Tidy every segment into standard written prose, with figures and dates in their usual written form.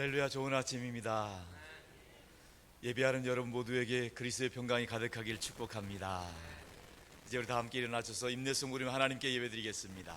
할렐루야, 좋은 아침입니다. 예배하는 여러분 모두에게 그리스도의 평강이 가득하길 축복합니다. 이제 우리 다 함께 일어나셔서 인내성 부리며 하나님께 예배드리겠습니다.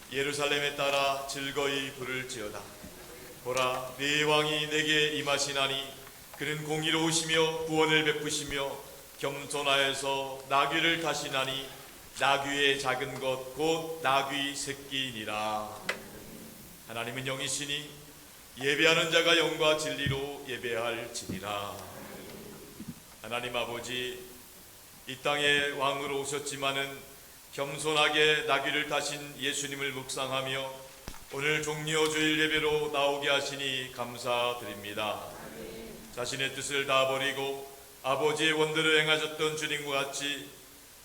예루살렘에 따라 즐거이 부를지어다. 보라, 네 왕이 내게 임하시나니 그는 공의로우시며 구원을 베푸시며 겸손하여서 나귀를 타시나니 나귀의 작은 것 곧 나귀 새끼니라. 하나님은 영이시니 예배하는 자가 영과 진리로 예배할지니라. 하나님 아버지, 이 땅에 왕으로 오셨지만은 겸손하게 나귀를 타신 예수님을 묵상하며 오늘 종려 주일 예배로 나오게 하시니 감사드립니다. 자신의 뜻을 다 버리고 아버지의 원대로 행하셨던 주님과 같이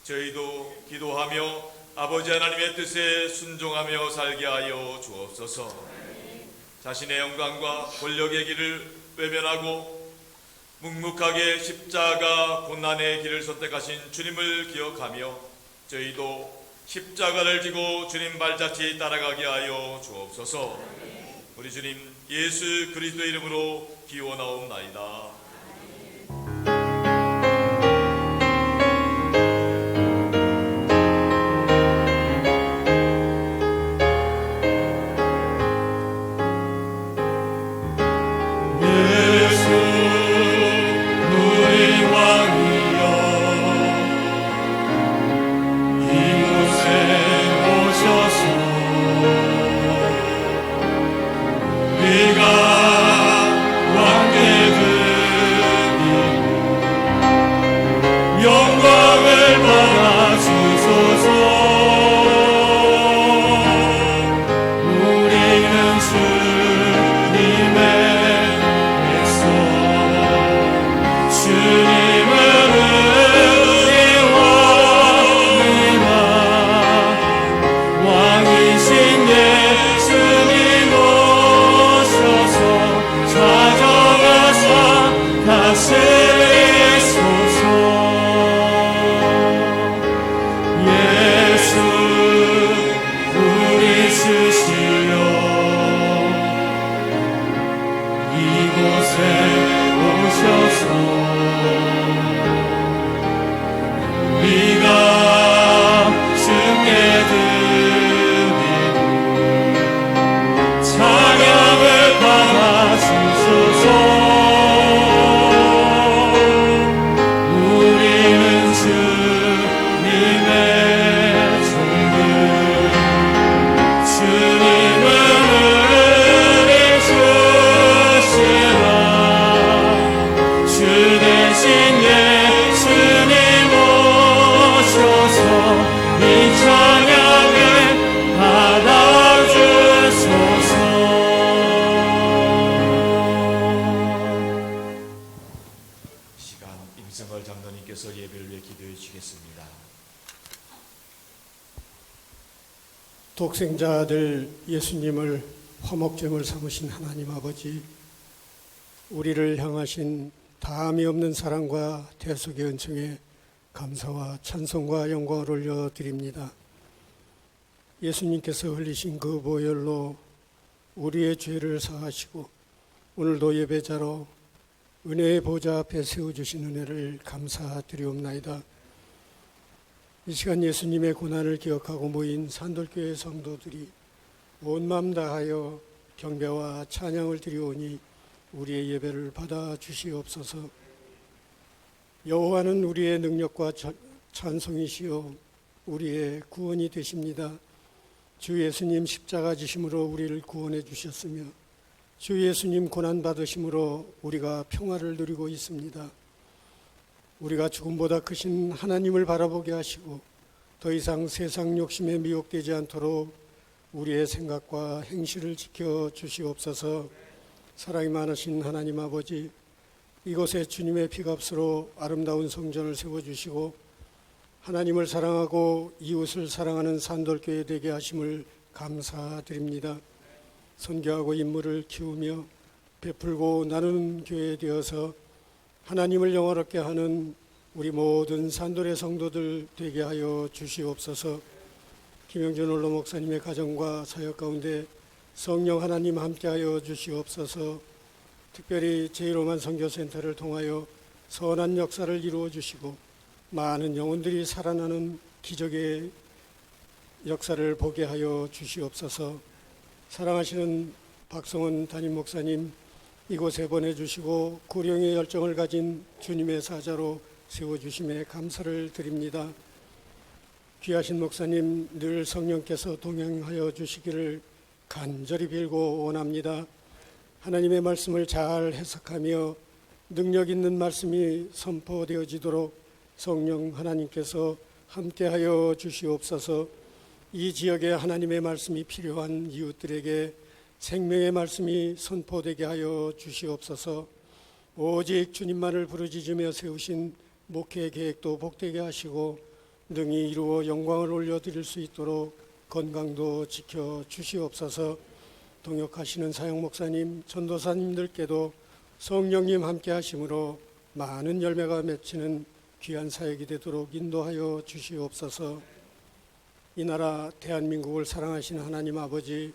저희도 기도하며 아버지 하나님의 뜻에 순종하며 살게 하여 주옵소서. 자신의 영광과 권력의 길을 외면하고 묵묵하게 십자가 고난의 길을 선택하신 주님을 기억하며 저희도 십자가를 지고 주님 발자취 따라가게 하여 주옵소서. 우리 주님 예수 그리스도의 이름으로 기원하옵나이다. 임성걸 장로님께서 예배를 위해 기도해 주시겠습니다. 독생자 아들 예수님을 화목제물 삼으신 하나님 아버지, 우리를 향하신 다함이 없는 사랑과 대속의 은총에 감사와 찬송과 영광을 올려드립니다. 예수님께서 흘리신 그 보혈로 우리의 죄를 사하시고 오늘도 예배자로 은혜의 보좌 앞에 세워주신 은혜를 감사드리옵나이다. 이 시간 예수님의 고난을 기억하고 모인 산돌교회 성도들이 온 마음 다하여 경배와 찬양을 드리오니 우리의 예배를 받아 주시옵소서. 여호와는 우리의 능력과 찬송이시요 우리의 구원이 되십니다. 주 예수님 십자가 지심으로 우리를 구원해 주셨으며 주 예수님 고난 받으심으로 우리가 평화를 누리고 있습니다. 우리가 죽음보다 크신 하나님을 바라보게 하시고 더 이상 세상 욕심에 미혹되지 않도록 우리의 생각과 행실을 지켜 주시옵소서. 사랑이 많으신 하나님 아버지, 이곳에 주님의 피값으로 아름다운 성전을 세워주시고 하나님을 사랑하고 이웃을 사랑하는 산돌교회 되게 하심을 감사드립니다. 선교하고 인물을 키우며 베풀고 나누는 교회 되어서 하나님을 영화롭게 하는 우리 모든 산돌의 성도들 되게 하여 주시옵소서. 김영준 원로 목사님의 가정과 사역 가운데 성령 하나님 함께하여 주시옵소서. 특별히 제1호만 선교센터를 통하여 선한 역사를 이루어 주시고 많은 영혼들이 살아나는 기적의 역사를 보게 하여 주시옵소서. 사랑하시는 박성원 담임 목사님 이곳에 보내주시고 구령의 열정을 가진 주님의 사자로 세워주심에 감사를 드립니다. 귀하신 목사님 늘 성령께서 동행하여 주시기를 간절히 빌고 원합니다. 하나님의 말씀을 잘 해석하며 능력 있는 말씀이 선포되어지도록 성령 하나님께서 함께하여 주시옵소서. 이 지역에 하나님의 말씀이 필요한 이웃들에게 생명의 말씀이 선포되게 하여 주시옵소서. 오직 주님만을 부르짖으며 세우신 목회 계획도 복되게 하시고 능히 이루어 영광을 올려드릴 수 있도록 건강도 지켜 주시옵소서. 동역하시는 사역 목사님, 전도사님들께도 성령님 함께 하심으로 많은 열매가 맺히는 귀한 사역이 되도록 인도하여 주시옵소서. 이 나라 대한민국을 사랑하시는 하나님 아버지,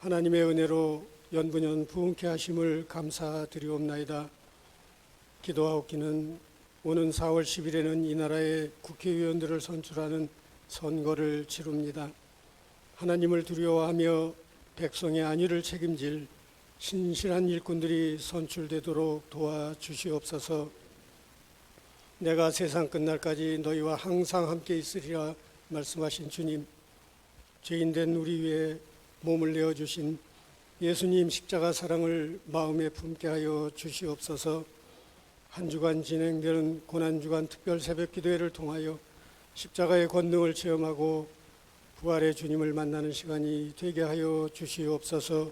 하나님의 은혜로 연분연 부흥케 하심을 감사드리옵나이다. 기도하옵기는 오는 4월 10일에는 이 나라의 국회의원들을 선출하는 선거를 치릅니다. 하나님을 두려워하며 백성의 안위를 책임질 신실한 일꾼들이 선출되도록 도와주시옵소서. 내가 세상 끝날까지 너희와 항상 함께 있으리라 말씀하신 주님, 죄인된 우리 위해 몸을 내어주신 예수님 십자가 사랑을 마음에 품게 하여 주시옵소서. 한 주간 진행되는 고난주간 특별 새벽 기도회를 통하여 십자가의 권능을 체험하고 부활의 주님을 만나는 시간이 되게 하여 주시옵소서.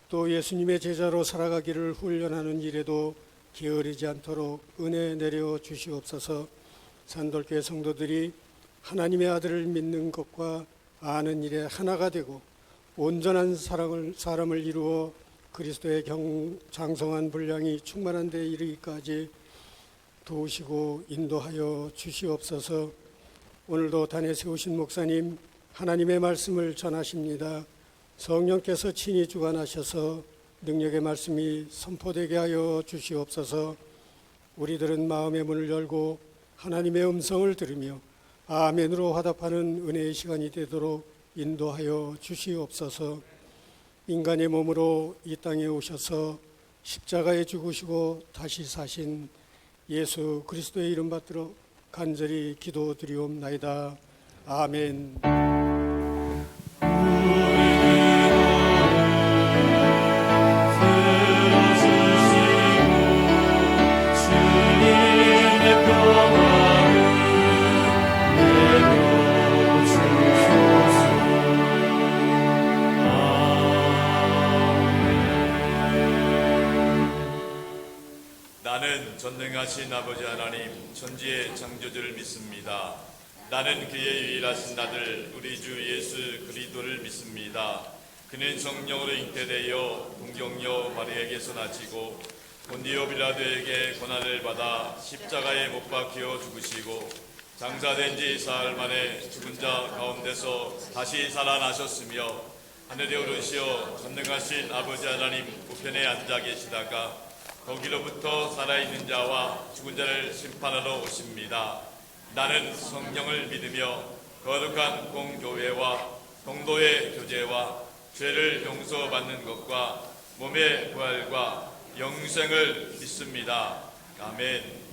또 예수님의 제자로 살아가기를 훈련하는 일에도 게으르지 않도록 은혜 내려 주시옵소서. 산돌교회 성도들이 하나님의 아들을 믿는 것과 아는 일에 하나가 되고 온전한 사람을 이루어 그리스도의 장성한 분량이 충만한 데 이르기까지 도우시고 인도하여 주시옵소서. 오늘도 단에 세우신 목사님 하나님의 말씀을 전하십니다. 성령께서 친히 주관하셔서 능력의 말씀이 선포되게 하여 주시옵소서. 우리들은 마음의 문을 열고 하나님의 음성을 들으며 아멘으로 화답하는 은혜의 시간이 되도록 인도하여 주시옵소서. 인간의 몸으로 이 땅에 오셔서 십자가에 죽으시고 다시 사신 예수 그리스도의 이름 받들어 간절히 기도드리옵나이다. 아멘. 나는 전능하신 아버지 하나님 천지의 창조주를 믿습니다. 나는 그의 유일하신 아들 우리 주 예수 그리스도를 믿습니다. 그는 성령으로 잉태되어 동정녀 마리아에게서 나시고 본디오 빌라도에게 고난을 받아 십자가에 못 박혀 죽으시고 장사된 지 사흘 만에 죽은 자 가운데서 다시 살아나셨으며 하늘에 오르시어 전능하신 아버지 하나님 우편에 앉아 계시다가 거기로부터 살아있는 자와 죽은 자를 심판하러 오십니다. 나는 성령을 믿으며 거룩한 공교회와 성도의 교제와 죄를 용서받는 것과 몸의 부활과 영생을 믿습니다. 아멘.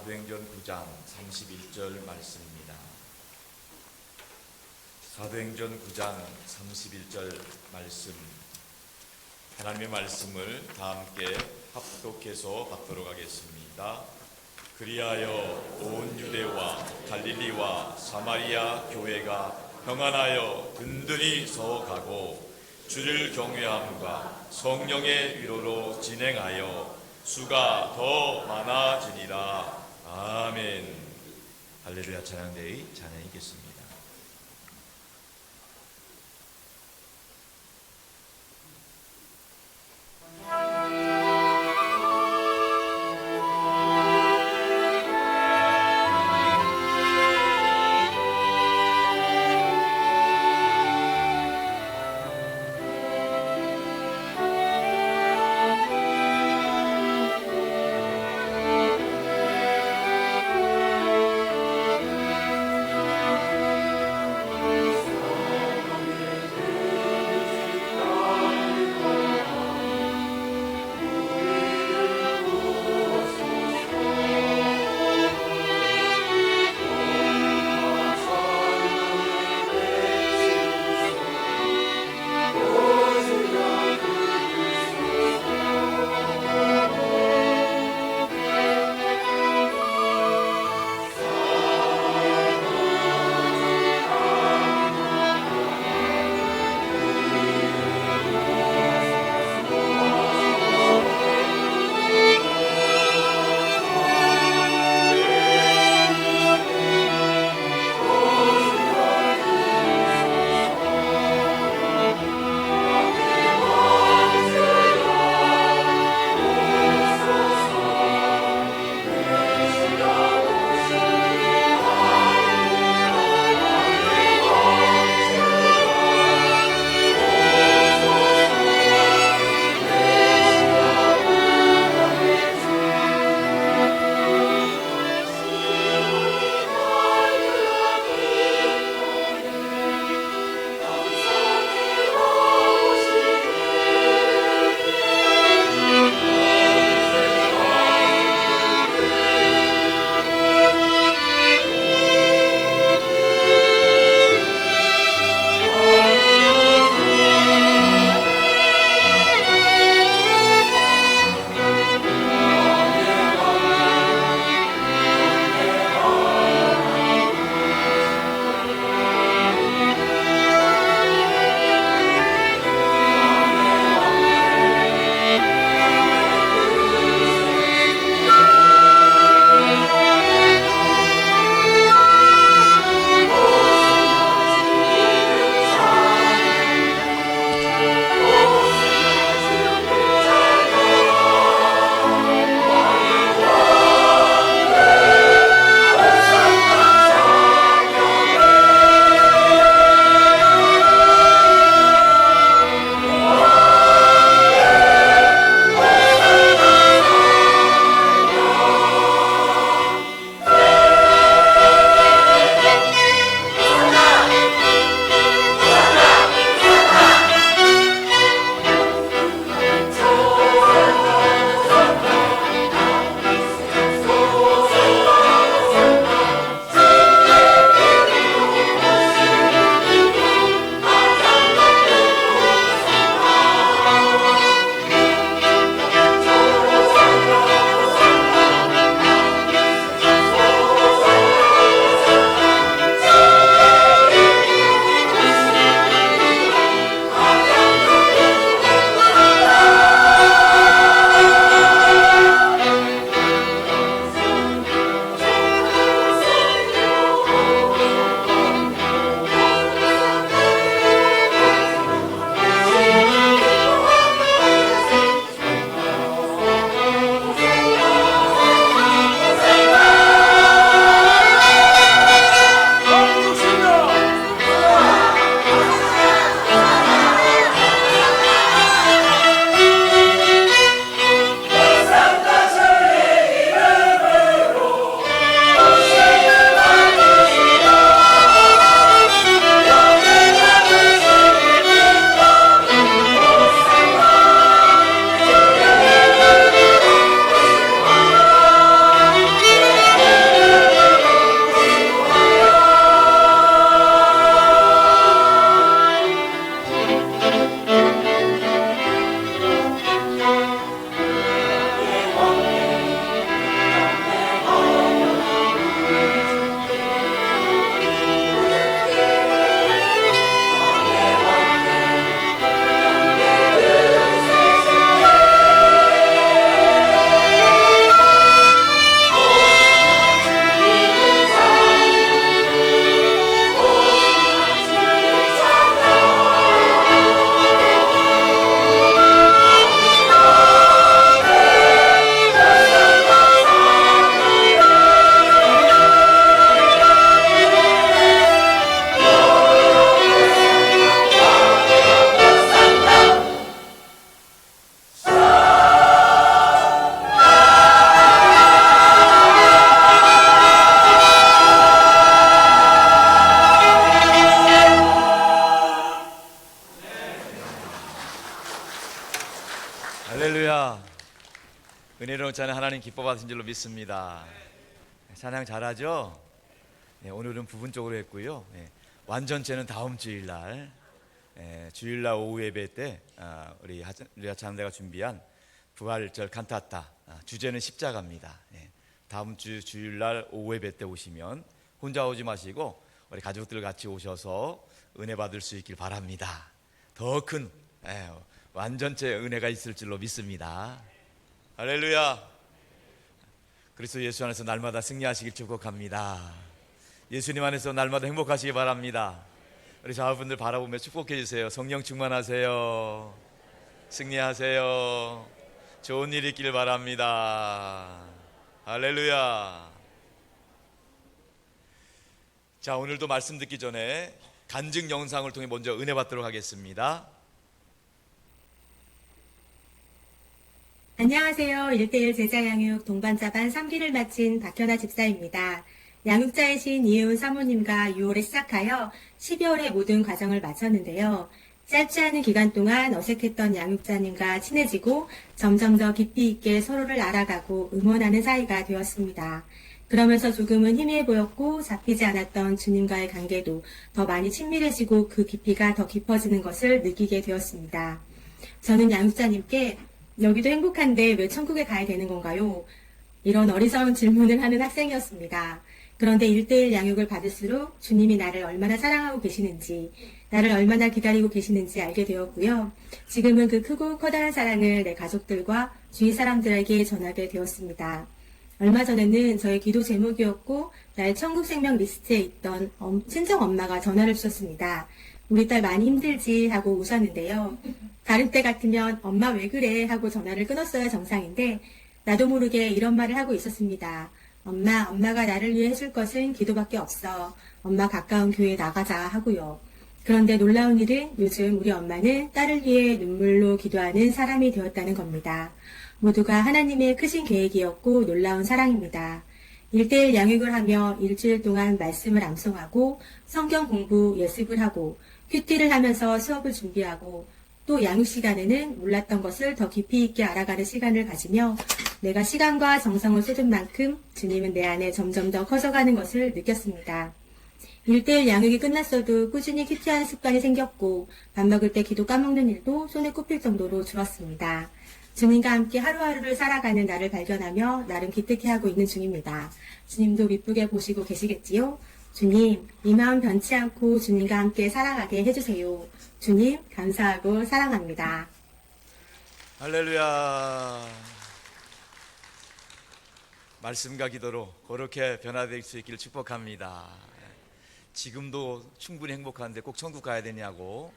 사도행전 9장 31절 말씀입니다. 사도행전 9장 31절 말씀, 하나님의 말씀을 다 함께 합독해서 받도록 하겠습니다. 그리하여 온 유대와 갈릴리와 사마리아 교회가 평안하여 든든히 서가고 주를 경외함과 성령의 위로로 진행하여 수가 더 많아지니라. 아멘. 할렐루야. 찬양대의 찬양이겠습니다. 은혜로운 찬양 하나님 기뻐 받으신 줄로 믿습니다. 찬양 잘하죠? 네, 오늘은 부분적으로 했고요. 네, 완전체는 다음 주일날 주일날 오후 예배 때 우리 찬양대가 준비한 부활절 칸타타 주제는 십자가입니다. 네, 다음 주 주일날 오후 예배 때 오시면 혼자 오지 마시고 우리 가족들 같이 오셔서 은혜 받을 수 있길 바랍니다. 더 큰 완전체 은혜가 있을 줄로 믿습니다. 할렐루야. 그리스도 예수 안에서 날마다 승리하시길 축복합니다. 예수님 안에서 날마다 행복하시기 바랍니다. 우리 자녀분들 바라보며 축복해 주세요. 성령 충만하세요. 승리하세요. 좋은 일 있길 바랍니다. 할렐루야. 자, 오늘도 말씀 듣기 전에 간증 영상을 통해 먼저 은혜 받도록 하겠습니다. 안녕하세요. 1:1 제자 양육 동반자반 3기를 마친 박현아 집사입니다. 양육자의 신 이혜훈 사모님과 6월에 시작하여 12월에 모든 과정을 마쳤는데요. 짧지 않은 기간 동안 어색했던 양육자님과 친해지고 점점 더 깊이 있게 서로를 알아가고 응원하는 사이가 되었습니다. 그러면서 조금은 희미해 보였고 잡히지 않았던 주님과의 관계도 더 많이 친밀해지고 그 깊이가 더 깊어지는 것을 느끼게 되었습니다. 저는 양육자님께 여기도 행복한데 왜 천국에 가야 되는 건가요? 이런 어리석은 질문을 하는 학생이었습니다. 그런데 1:1 양육을 받을수록 주님이 나를 얼마나 사랑하고 계시는지, 나를 얼마나 기다리고 계시는지 알게 되었고요. 지금은 그 크고 커다란 사랑을 내 가족들과 주위 사람들에게 전하게 되었습니다. 얼마 전에는 저의 기도 제목이었고 나의 천국 생명 리스트에 있던 친정 엄마가 전화를 주셨습니다. 우리 딸 많이 힘들지 하고 웃었는데요. 다른 때 같으면 엄마 왜 그래 하고 전화를 끊었어야 정상인데 나도 모르게 이런 말을 하고 있었습니다. 엄마가 나를 위해 해줄 것은 기도밖에 없어. 엄마 가까운 교회에 나가자 하고요. 그런데 놀라운 일은 요즘 우리 엄마는 딸을 위해 눈물로 기도하는 사람이 되었다는 겁니다. 모두가 하나님의 크신 계획이었고 놀라운 사랑입니다. 1:1 양육을 하며 일주일 동안 말씀을 암송하고 성경 공부 예습을 하고 큐티를 하면서 수업을 준비하고 또 양육 시간에는 몰랐던 것을 더 깊이 있게 알아가는 시간을 가지며 내가 시간과 정성을 쏟은 만큼 주님은 내 안에 점점 더 커져가는 것을 느꼈습니다. 1:1 양육이 끝났어도 꾸준히 큐티하는 습관이 생겼고 밥 먹을 때 기도 까먹는 일도 손에 꼽힐 정도로 줄었습니다. 주님과 함께 하루하루를 살아가는 나를 발견하며 나름 기특해하고 있는 중입니다. 주님도 기쁘게 보시고 계시겠지요? 주님, 이 마음 변치 않고 주님과 함께 살아가게 해주세요. 주님, 감사하고 사랑합니다. 할렐루야. 말씀과 기도로 그렇게 변화될 수 있기를 축복합니다. 지금도 충분히 행복한데 꼭 천국 가야 되냐고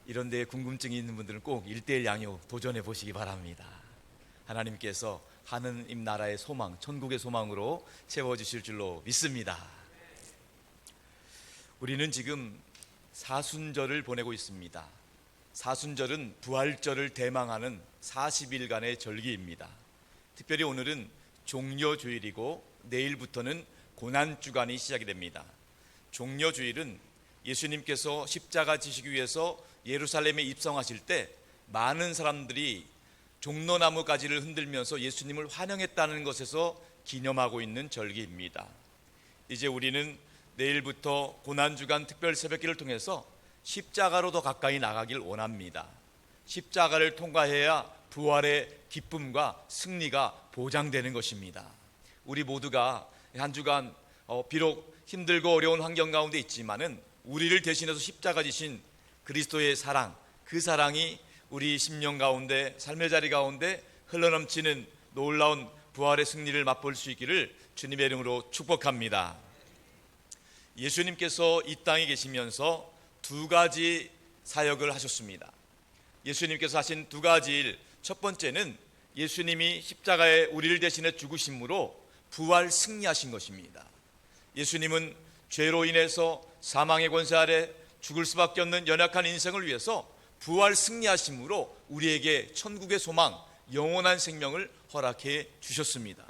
이런 데에 궁금증이 있는 분들은 꼭 1:1 양육 도전해 보시기 바랍니다. 하나님께서 하느님 나라의 소망, 천국의 소망으로 채워주실 줄로 믿습니다. 우리는 지금 사순절을 보내고 있습니다. 사순절은 부활절을 대망하는 40일간의 절기입니다. 특별히 오늘은 종려주일이고 내일부터는 고난주간이 시작이 됩니다. 종려주일은 예수님께서 십자가 지시기 위해서 예루살렘에 입성하실 때 많은 사람들이 종려나무 가지를 흔들면서 예수님을 환영했다는 것에서 기념하고 있는 절기입니다. 이제 우리는 내일부터 고난주간 특별 새벽기를 통해서 십자가로 더 가까이 나가길 원합니다. 십자가를 통과해야 부활의 기쁨과 승리가 보장되는 것입니다. 우리 모두가 한 주간 비록 힘들고 어려운 환경 가운데 있지만은 우리를 대신해서 십자가 지신 그리스도의 사랑, 그 사랑이 우리 심령 가운데, 삶의 자리 가운데 흘러넘치는 놀라운 부활의 승리를 맛볼 수 있기를 주님의 이름으로 축복합니다. 예수님께서 이 땅에 계시면서 두 가지 사역을 하셨습니다. 예수님께서 하신 두 가지 일, 첫 번째는 예수님이 십자가에 우리를 대신해 죽으심으로 부활 승리하신 것입니다. 예수님은 죄로 인해서 사망의 권세 아래 죽을 수밖에 없는 연약한 인생을 위해서 부활 승리하심으로 우리에게 천국의 소망, 영원한 생명을 허락해 주셨습니다.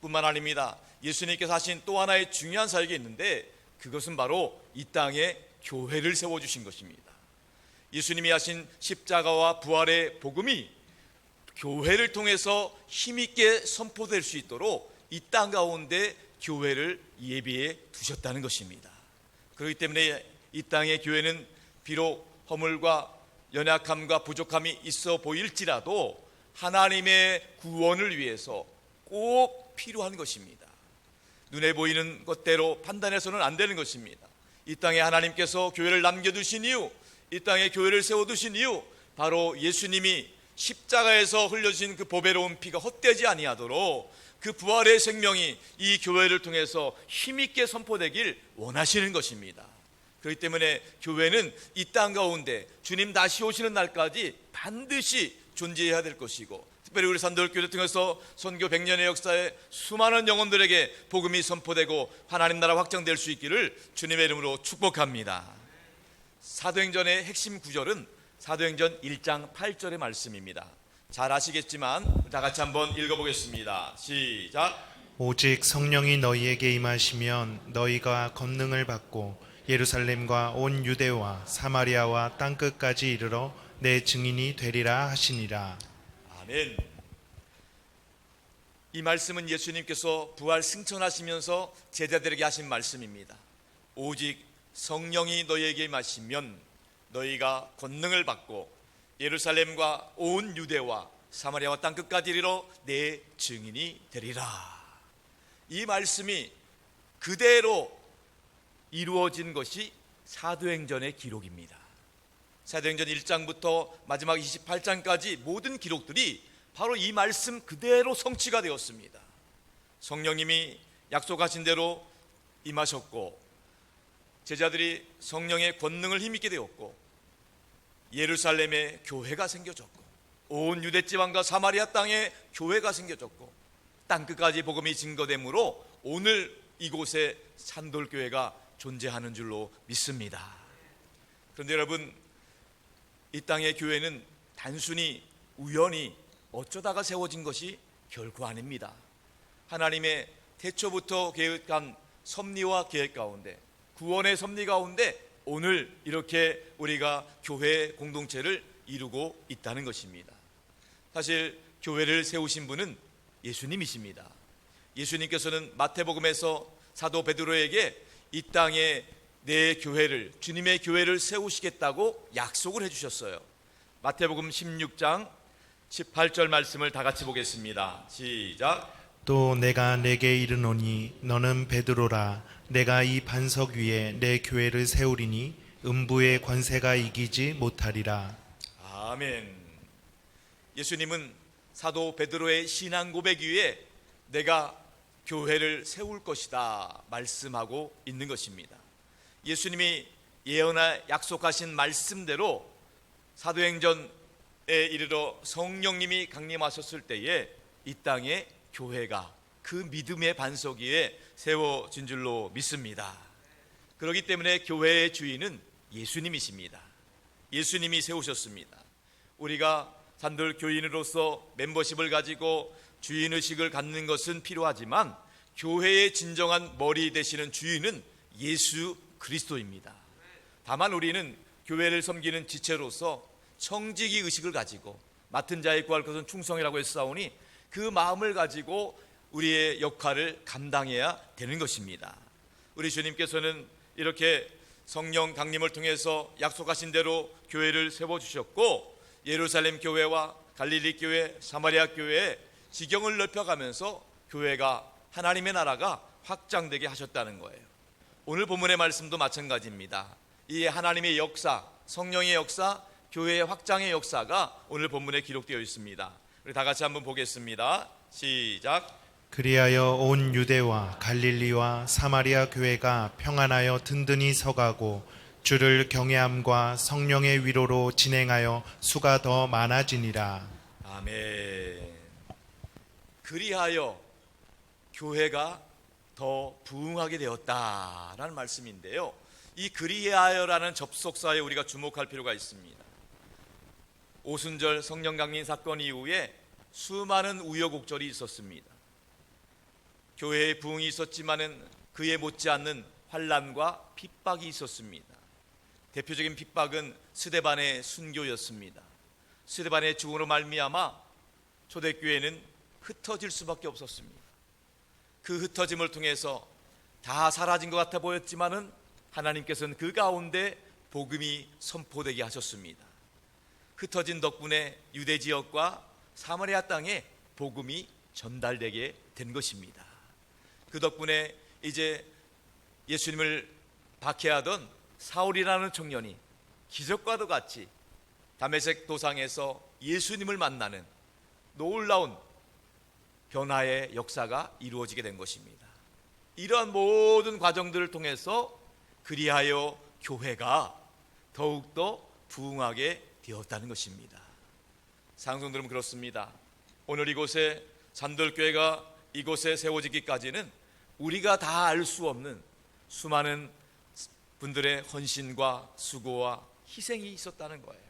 뿐만 아닙니다. 예수님께서 하신 또 하나의 중요한 사역이 있는데 그것은 바로 이 땅에 교회를 세워주신 것입니다. 예수님이 하신 십자가와 부활의 복음이 교회를 통해서 힘있게 선포될 수 있도록 이 땅 가운데 교회를 예비해 두셨다는 것입니다. 그렇기 때문에 이 땅의 교회는 비록 허물과 연약함과 부족함이 있어 보일지라도 하나님의 구원을 위해서 꼭 필요한 것입니다. 눈에 보이는 것대로 판단해서는 안 되는 것입니다. 이 땅에 하나님께서 교회를 남겨두신 이유, 이 땅에 교회를 세워두신 이유, 바로 예수님이 십자가에서 흘려진 그 보배로운 피가 헛되지 아니하도록 그 부활의 생명이 이 교회를 통해서 힘있게 선포되길 원하시는 것입니다. 그렇기 때문에 교회는 이 땅 가운데 주님 다시 오시는 날까지 반드시 존재해야 될 것이고, 특별히 우리 산돌교회를 통해서 선교 100년의 역사에 수많은 영혼들에게 복음이 선포되고 하나님 나라 확장될 수 있기를 주님의 이름으로 축복합니다. 사도행전의 핵심 구절은 사도행전 1장 8절의 말씀입니다. 잘 아시겠지만 다 같이 한번 읽어보겠습니다. 시작. 오직 성령이 너희에게 임하시면 너희가 권능을 받고 예루살렘과 온 유대와 사마리아와 땅끝까지 이르러 내 증인이 되리라 하시니라. 아멘. 이 말씀은 예수님께서 부활 승천하시면서 제자들에게 하신 말씀입니다. 오직 성령이 너희에게 임하시면 너희가 권능을 받고 예루살렘과 온 유대와 사마리아와 땅끝까지 이르러 내 증인이 되리라. 이 말씀이 그대로 이루어진 것이 사도행전의 기록입니다. 사도행전 1장부터 마지막 28장까지 모든 기록들이 바로 이 말씀 그대로 성취가 되었습니다. 성령님이 약속하신 대로 임하셨고, 제자들이 성령의 권능을 힘입게 되었고, 예루살렘에 교회가 생겨졌고, 온 유대지방과 사마리아 땅에 교회가 생겨졌고, 땅끝까지 복음이 증거되므로 오늘 이곳에 산돌교회가 존재하는 줄로 믿습니다. 그런데 여러분, 이 땅의 교회는 단순히 우연히 어쩌다가 세워진 것이 결코 아닙니다. 하나님의 태초부터 계획한 섭리와 계획 가운데, 구원의 섭리 가운데 오늘 이렇게 우리가 교회 공동체를 이루고 있다는 것입니다. 사실 교회를 세우신 분은 예수님이십니다. 예수님께서는 마태복음에서 사도 베드로에게 이 땅에 내 교회를, 주님의 교회를 세우시겠다고 약속을 해주셨어요. 마태복음 16장 18절 말씀을 다 같이 보겠습니다. 시작. 또 내가 내게 이르노니 너는 베드로라. 내가 이 반석 위에 내 교회를 세우리니 음부의 권세가 이기지 못하리라. 아멘. 예수님은 사도 베드로의 신앙 고백 위에 내가 교회를 세울 것이다 말씀하고 있는 것입니다. 예수님이 예언하 약속하신 말씀대로 사도행전에 이르러 성령님이 강림하셨을 때에 이 땅에 교회가 그 믿음의 반석 위에 세워진 줄로 믿습니다. 그렇기 때문에 교회의 주인은 예수님이십니다. 예수님이 세우셨습니다. 우리가 산돌 교인으로서 멤버십을 가지고 주인의식을 갖는 것은 필요하지만 교회의 진정한 머리 되시는 주인은 예수 그리스도입니다. 다만 우리는 교회를 섬기는 지체로서 청지기 의식을 가지고 맡은 자의 구할 것은 충성이라고 했사오니 그 마음을 가지고 우리의 역할을 감당해야 되는 것입니다. 우리 주님께서는 이렇게 성령 강림을 통해서 약속하신 대로 교회를 세워주셨고, 예루살렘 교회와 갈릴리 교회, 사마리아 교회에 지경을 넓혀가면서 교회가, 하나님의 나라가 확장되게 하셨다는 거예요. 오늘 본문의 말씀도 마찬가지입니다. 이 하나님의 역사, 성령의 역사, 교회의 확장의 역사가 오늘 본문에 기록되어 있습니다. 우리 다 같이 한번 보겠습니다. 시작. 그리하여 온 유대와 갈릴리와 사마리아 교회가 평안하여 든든히 서가고 주를 경외함과 성령의 위로로 진행하여 수가 더 많아지니라. 아멘. 그리하여 교회가 더 부흥하게 되었다라는 말씀인데요, 이 그리하여라는 접속사에 우리가 주목할 필요가 있습니다. 오순절 성령 강림 사건 이후에 수많은 우여곡절이 있었습니다. 교회의 부흥이 있었지만은 그에 못지않는 환난과 핍박이 있었습니다. 대표적인 핍박은 스데반의 순교였습니다. 스데반의 죽음으로 말미암아 초대교회는 흩어질 수밖에 없었습니다. 그 흩어짐을 통해서 다 사라진 것 같아 보였지만은 하나님께서는 그 가운데 복음이 선포되게 하셨습니다. 흩어진 덕분에 유대 지역과 사마리아 땅에 복음이 전달되게 된 것입니다. 그 덕분에 이제 예수님을 박해하던 사울이라는 청년이 기적과도 같이 다메섹 도상에서 예수님을 만나는 놀라운 변화의 역사가 이루어지게 된 것입니다. 이러한 모든 과정들을 통해서 그리하여 교회가 더욱더 부흥하게 되었다는 것입니다. 상성들은 그렇습니다. 오늘 이곳에 산돌교회가 이곳에 세워지기까지는 우리가 다 알 수 없는 수많은 분들의 헌신과 수고와 희생이 있었다는 거예요.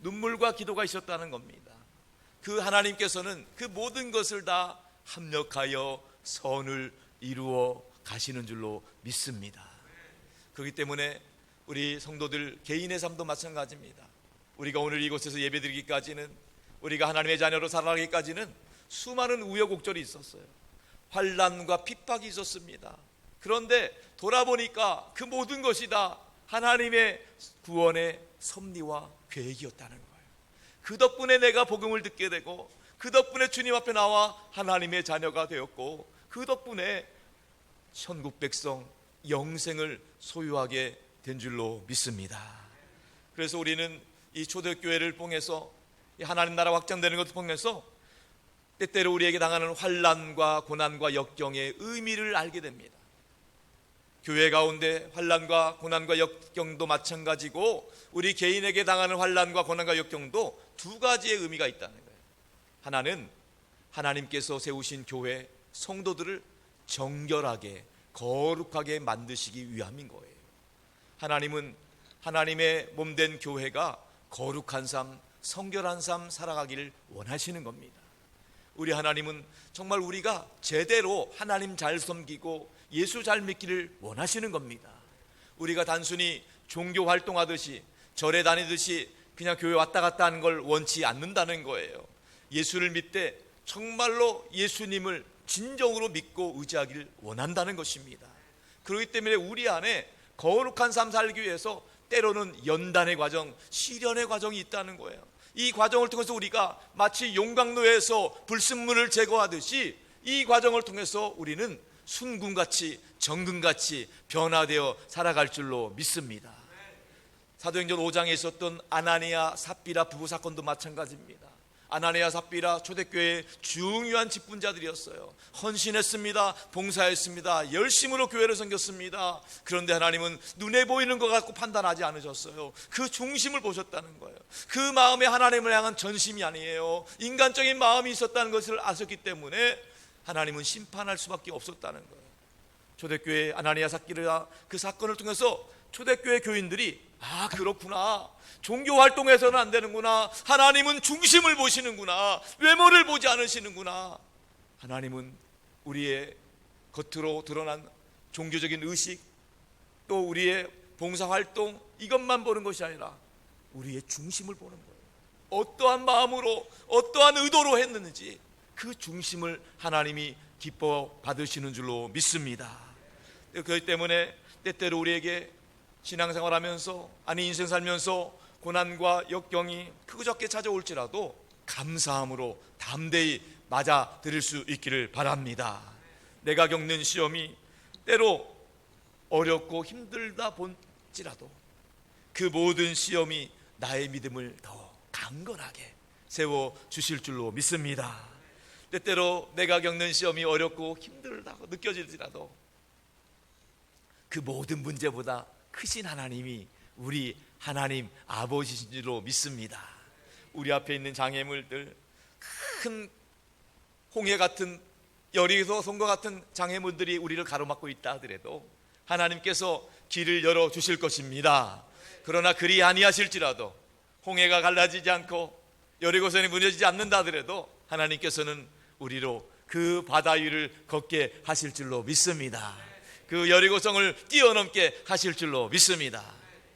눈물과 기도가 있었다는 겁니다. 그 하나님께서는 그 모든 것을 다 합력하여 선을 이루어 가시는 줄로 믿습니다. 그렇기 때문에 우리 성도들 개인의 삶도 마찬가지입니다. 우리가 오늘 이곳에서 예배드리기까지는, 우리가 하나님의 자녀로 살아가기까지는 수많은 우여곡절이 있었어요. 환난과 핍박이 있었습니다. 그런데 돌아보니까 그 모든 것이 다 하나님의 구원의 섭리와 계획이었다는 거예요. 그 덕분에 내가 복음을 듣게 되고, 그 덕분에 주님 앞에 나와 하나님의 자녀가 되었고, 그 덕분에 천국 백성 영생을 소유하게 된 줄로 믿습니다. 그래서 우리는 이 초대교회를 통해서 하나님 나라 확장되는 것을 통해서 때때로 우리에게 당하는 환난과 고난과 역경의 의미를 알게 됩니다. 교회 가운데 환난과 고난과 역경도 마찬가지고 우리 개인에게 당하는 환난과 고난과 역경도 두 가지의 의미가 있다는 거예요. 하나는 하나님께서 세우신 교회 성도들을 정결하게 거룩하게 만드시기 위함인 거예요. 하나님은 하나님의 몸된 교회가 거룩한 삶, 성결한 삶 살아가기를 원하시는 겁니다. 우리 하나님은 정말 우리가 제대로 하나님 잘 섬기고 예수 잘 믿기를 원하시는 겁니다. 우리가 단순히 종교 활동하듯이 절에 다니듯이 그냥 교회 왔다 갔다 하는 걸 원치 않는다는 거예요. 예수를 믿되 정말로 예수님을 진정으로 믿고 의지하기를 원한다는 것입니다. 그렇기 때문에 우리 안에 거룩한 삶 살기 위해서 때로는 연단의 과정, 시련의 과정이 있다는 거예요. 이 과정을 통해서 우리가 마치 용광로에서 불순물을 제거하듯이 이 과정을 통해서 우리는 순금같이 정금같이 변화되어 살아갈 줄로 믿습니다. 사도행전 5장에 있었던 아나니아 삽비라 부부 사건도 마찬가지입니다. 아나니아 삽비라 초대교회의 중요한 직분자들이었어요. 헌신했습니다. 봉사했습니다. 열심으로 교회를 섬겼습니다. 그런데 하나님은 눈에 보이는 것 갖고 판단하지 않으셨어요. 그 중심을 보셨다는 거예요. 그 마음에 하나님을 향한 전심이 아니에요. 인간적인 마음이 있었다는 것을 아셨기 때문에 하나님은 심판할 수밖에 없었다는 거예요. 초대교회 아나니아 삽비라 그 사건을 통해서 초대교회 교인들이 그렇구나, 종교 활동에서는 안 되는구나, 하나님은 중심을 보시는구나, 외모를 보지 않으시는구나, 하나님은 우리의 겉으로 드러난 종교적인 의식 또 우리의 봉사활동 이것만 보는 것이 아니라 우리의 중심을 보는 거예요. 어떠한 마음으로 어떠한 의도로 했는지 그 중심을 하나님이 기뻐 받으시는 줄로 믿습니다. 그렇기 때문에 때때로 우리에게 신앙생활하면서 인생 살면서 고난과 역경이 크고 작게 찾아올지라도 감사함으로 담대히 맞아들일 수 있기를 바랍니다. 내가 겪는 시험이 때로 어렵고 힘들다 본지라도 그 모든 시험이 나의 믿음을 더 강건하게 세워주실 줄로 믿습니다. 때때로 내가 겪는 시험이 어렵고 힘들다고 느껴질지라도 그 모든 문제보다 크신 하나님이 우리 하나님 아버지신 줄로 믿습니다. 우리 앞에 있는 장애물들, 큰 홍해 같은 여리고성과 같은 장애물들이 우리를 가로막고 있다 하더라도 하나님께서 길을 열어주실 것입니다. 그러나 그리 아니하실지라도 홍해가 갈라지지 않고 여리고성이 무너지지 않는다 하더라도 하나님께서는 우리로 그 바다 위를 걷게 하실 줄로 믿습니다. 그 여리고성을 뛰어넘게 하실 줄로 믿습니다.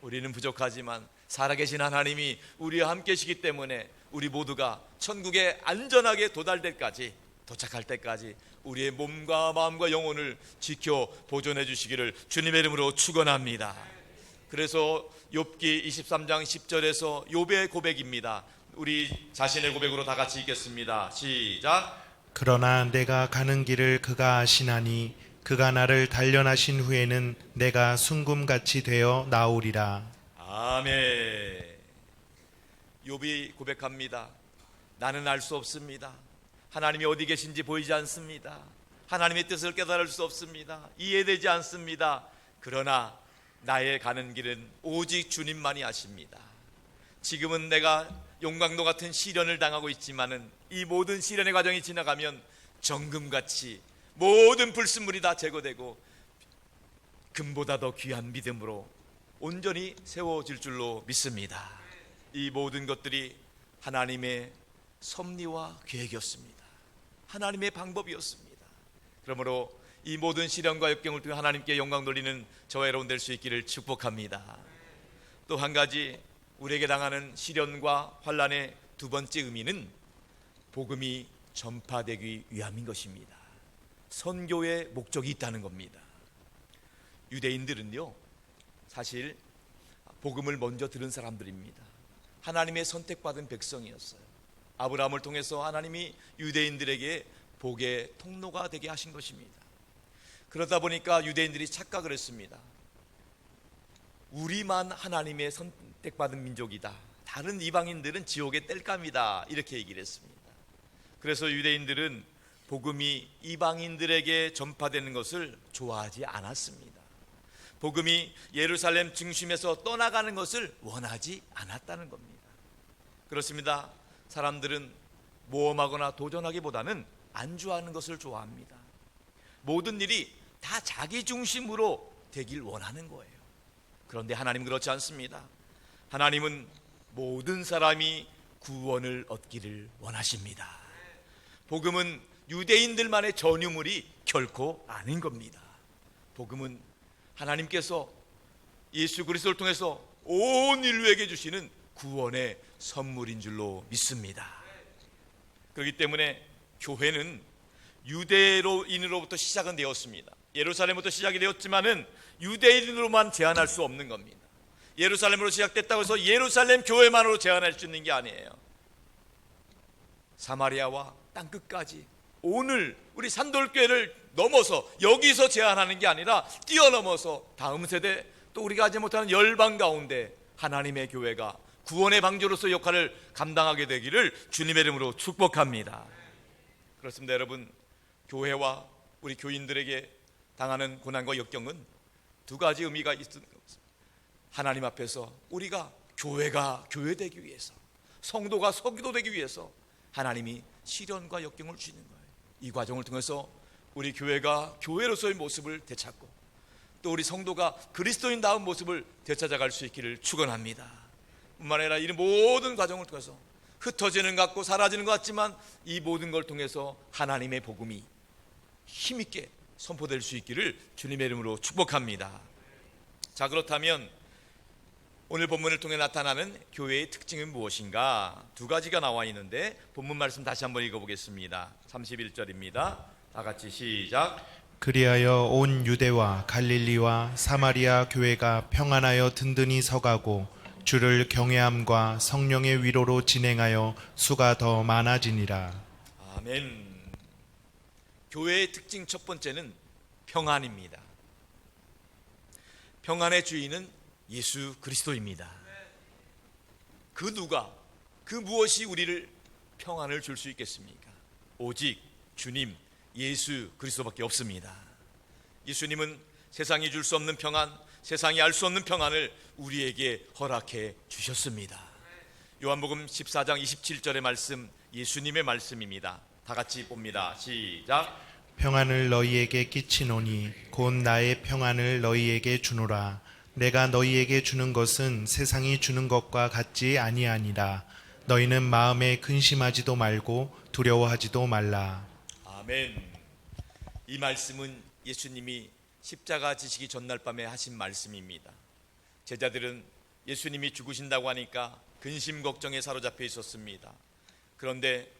우리는 부족하지만 살아계신 하나님이 우리와 함께 계시기 때문에 우리 모두가 천국에 안전하게 도착할 때까지 우리의 몸과 마음과 영혼을 지켜 보존해 주시기를 주님의 이름으로 축원합니다. 그래서 욥기 23장 10절에서 욥의 고백입니다. 우리 자신의 고백으로 다 같이 읽겠습니다. 시작. 그러나 내가 가는 길을 그가 아시나니 그가 나를 단련하신 후에는 내가 순금같이 되어 나오리라. 아멘. 욥이 고백합니다. 나는 알 수 없습니다. 하나님이 어디 계신지 보이지 않습니다. 하나님의 뜻을 깨달을 수 없습니다. 이해되지 않습니다. 그러나 나의 가는 길은 오직 주님만이 아십니다. 지금은 내가 용광로 같은 시련을 당하고 있지만은 이 모든 시련의 과정이 지나가면 정금같이 모든 불순물이 다 제거되고 금보다 더 귀한 믿음으로 온전히 세워질 줄로 믿습니다. 이 모든 것들이 하나님의 섭리와 계획이었습니다. 하나님의 방법이었습니다. 그러므로 이 모든 시련과 역경을 통해 하나님께 영광 돌리는 저와 여러분 될 수 있기를 축복합니다. 또 한 가지, 우리에게 당하는 시련과 환난의 두 번째 의미는 복음이 전파되기 위함인 것입니다. 선교의 목적이 있다는 겁니다. 유대인들은요, 사실 복음을 먼저 들은 사람들입니다. 하나님의 선택받은 백성이었어요. 아브라함을 통해서 하나님이 유대인들에게 복의 통로가 되게 하신 것입니다. 그러다 보니까 유대인들이 착각을 했습니다. 우리만 하나님의 선택받은 민족이다. 다른 이방인들은 지옥의 땔감이다. 이렇게 얘기를 했습니다. 그래서 유대인들은 복음이 이방인들에게 전파되는 것을 좋아하지 않았습니다. 복음이 예루살렘 중심에서 떠나가는 것을 원하지 않았다는 겁니다. 그렇습니다. 사람들은 모험하거나 도전하기보다는 안주하는 것을 좋아합니다. 모든 일이 다 자기 중심으로 되길 원하는 거예요. 그런데 하나님은 그렇지 않습니다. 하나님은 모든 사람이 구원을 얻기를 원하십니다. 복음은 유대인들만의 전유물이 결코 아닌 겁니다. 복음은 하나님께서 예수 그리스도를 통해서 온 인류에게 주시는 구원의 선물인 줄로 믿습니다. 그렇기 때문에 교회는 유대인으로부터 시작은 되었습니다. 예루살렘부터 시작이 되었지만은 유대인으로만 제한할 수 없는 겁니다. 예루살렘으로 시작됐다고 해서 예루살렘 교회만으로 제한할 수 있는 게 아니에요. 사마리아와 땅끝까지 오늘 우리 산돌교회를 넘어서 여기서 제한하는 게 아니라 뛰어넘어서 다음 세대 또 우리가 하지 못하는 열방 가운데 하나님의 교회가 구원의 방주로서 역할을 감당하게 되기를 주님의 이름으로 축복합니다. 그렇습니다. 여러분, 교회와 우리 교인들에게 당하는 고난과 역경은 두 가지 의미가 있습니다. 하나님 앞에서 우리가 교회가 교회되기 위해서, 성도가 성도 되기 위해서 하나님이 시련과 역경을 주시는 거예요. 이 과정을 통해서 우리 교회가 교회로서의 모습을 되찾고 또 우리 성도가 그리스도인다운 모습을 되찾아갈 수 있기를 축원합니다. 뿐만 아니라 이 모든 과정을 통해서 흩어지는 것 같고 사라지는 것 같지만 이 모든 걸 통해서 하나님의 복음이 힘있게 선포될 수 있기를 주님의 이름으로 축복합니다. 자, 그렇다면 오늘 본문을 통해 나타나는 교회의 특징은 무엇인가? 두 가지가 나와 있는데 본문 말씀 다시 한번 읽어보겠습니다. 31절입니다. 다 같이 시작. 그리하여 온 유대와 갈릴리와 사마리아 교회가 평안하여 든든히 서가고 주를 경외함과 성령의 위로로 진행하여 수가 더 많아지니라. 아멘. 교회의 특징 첫 번째는 평안입니다. 평안의 주인은 예수 그리스도입니다. 그 누가, 그 무엇이 우리를 평안을 줄 수 있겠습니까? 오직 주님 예수 그리스도밖에 없습니다. 예수님은 세상이 줄 수 없는 평안, 세상이 알 수 없는 평안을 우리에게 허락해 주셨습니다. 요한복음 14장 27절의 말씀, 예수님의 말씀입니다. 다 같이 봅니다. 시작. 평안을 너희에게 끼치노니 곧 나의 평안을 너희에게 주노라. 내가 너희에게 주는 것은 세상이 주는 것과 같지 아니하니라. 너희는 마음에 근심하지도 말고 두려워하지도 말라. 아멘. 이 말씀은 예수님이 십자가 지시기 전날 밤에 하신 말씀입니다. 제자들은 예수님이 죽으신다고 하니까 근심 걱정에 사로잡혀 있었습니다. 그런데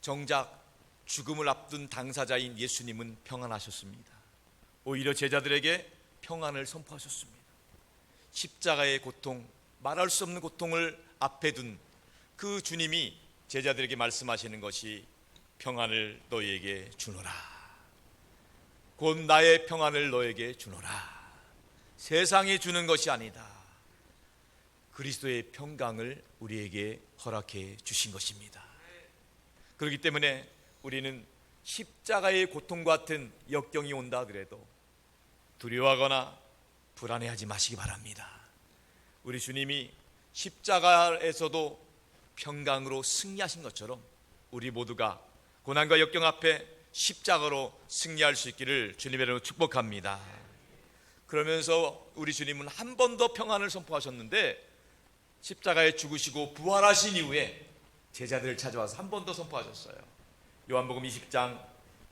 정작 죽음을 앞둔 당사자인 예수님은 평안하셨습니다. 오히려 제자들에게 평안을 선포하셨습니다. 십자가의 고통, 말할 수 없는 고통을 앞에 둔 그 주님이 제자들에게 말씀하시는 것이 평안을 너희에게 주노라. 곧 나의 평안을 너에게 주노라. 세상이 주는 것이 아니다. 그리스도의 평강을 우리에게 허락해 주신 것입니다. 그렇기 때문에 우리는 십자가의 고통 같은 역경이 온다 하더라도 두려워하거나 불안해하지 마시기 바랍니다. 우리 주님이 십자가에서도 평강으로 승리하신 것처럼 우리 모두가 고난과 역경 앞에 십자가로 승리할 수 있기를 주님의 이름으로 축복합니다. 그러면서 우리 주님은 한 번 더 평안을 선포하셨는데 십자가에 죽으시고 부활하신 이후에 제자들을 찾아와서 한 번 더 선포하셨어요. 요한복음 20장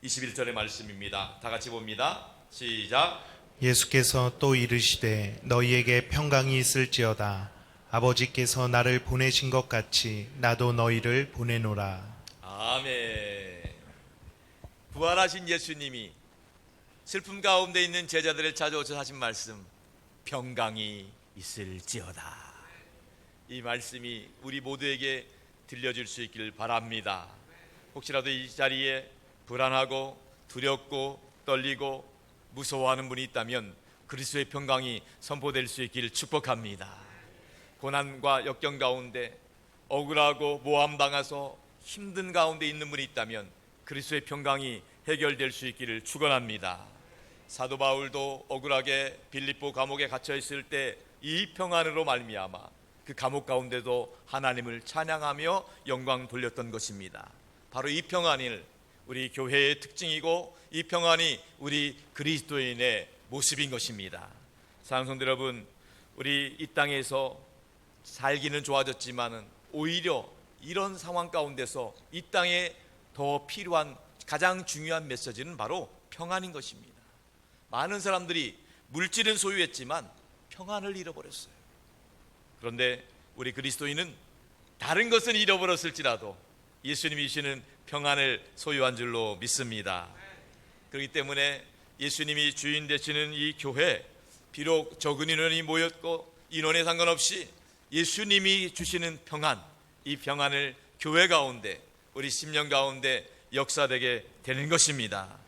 21절의 말씀입니다. 다 같이 봅니다. 시작. 예수께서 또 이르시되 너희에게 평강이 있을지어다. 아버지께서 나를 보내신 것 같이 나도 너희를 보내노라. 아멘. 부활하신 예수님이 슬픔 가운데 있는 제자들을 찾아오셔서 하신 말씀, 평강이 있을지어다. 이 말씀이 우리 모두에게 들려줄 수 있기를 바랍니다. 혹시라도 이 자리에 불안하고 두렵고 떨리고 무서워하는 분이 있다면 그리스도의 평강이 선포될 수 있기를 축복합니다. 고난과 역경 가운데 억울하고 모함당해서 힘든 가운데 있는 분이 있다면 그리스도의 평강이 해결될 수 있기를 축원합니다. 사도 바울도 억울하게 빌립보 감옥에 갇혀 있을 때 이 평안으로 말미암아 그 감옥 가운데도 하나님을 찬양하며 영광 돌렸던 것입니다. 바로 이 평안을 우리 교회의 특징이고 이 평안이 우리 그리스도인의 모습인 것입니다. 사랑하는 성도 여러분, 우리 이 땅에서 살기는 좋아졌지만은 오히려 이런 상황 가운데서 이 땅에 더 필요한 가장 중요한 메시지는 바로 평안인 것입니다. 많은 사람들이 물질은 소유했지만 평안을 잃어버렸어요. 그런데 우리 그리스도인은 다른 것은 잃어버렸을지라도 예수님이 주시는 평안을 소유한 줄로 믿습니다. 그렇기 때문에 예수님이 주인 되시는 이 교회, 비록 적은 인원이 모였고 인원에 상관없이 예수님이 주시는 평안, 이 평안을 교회 가운데 우리 심령 가운데 역사되게 되는 것입니다.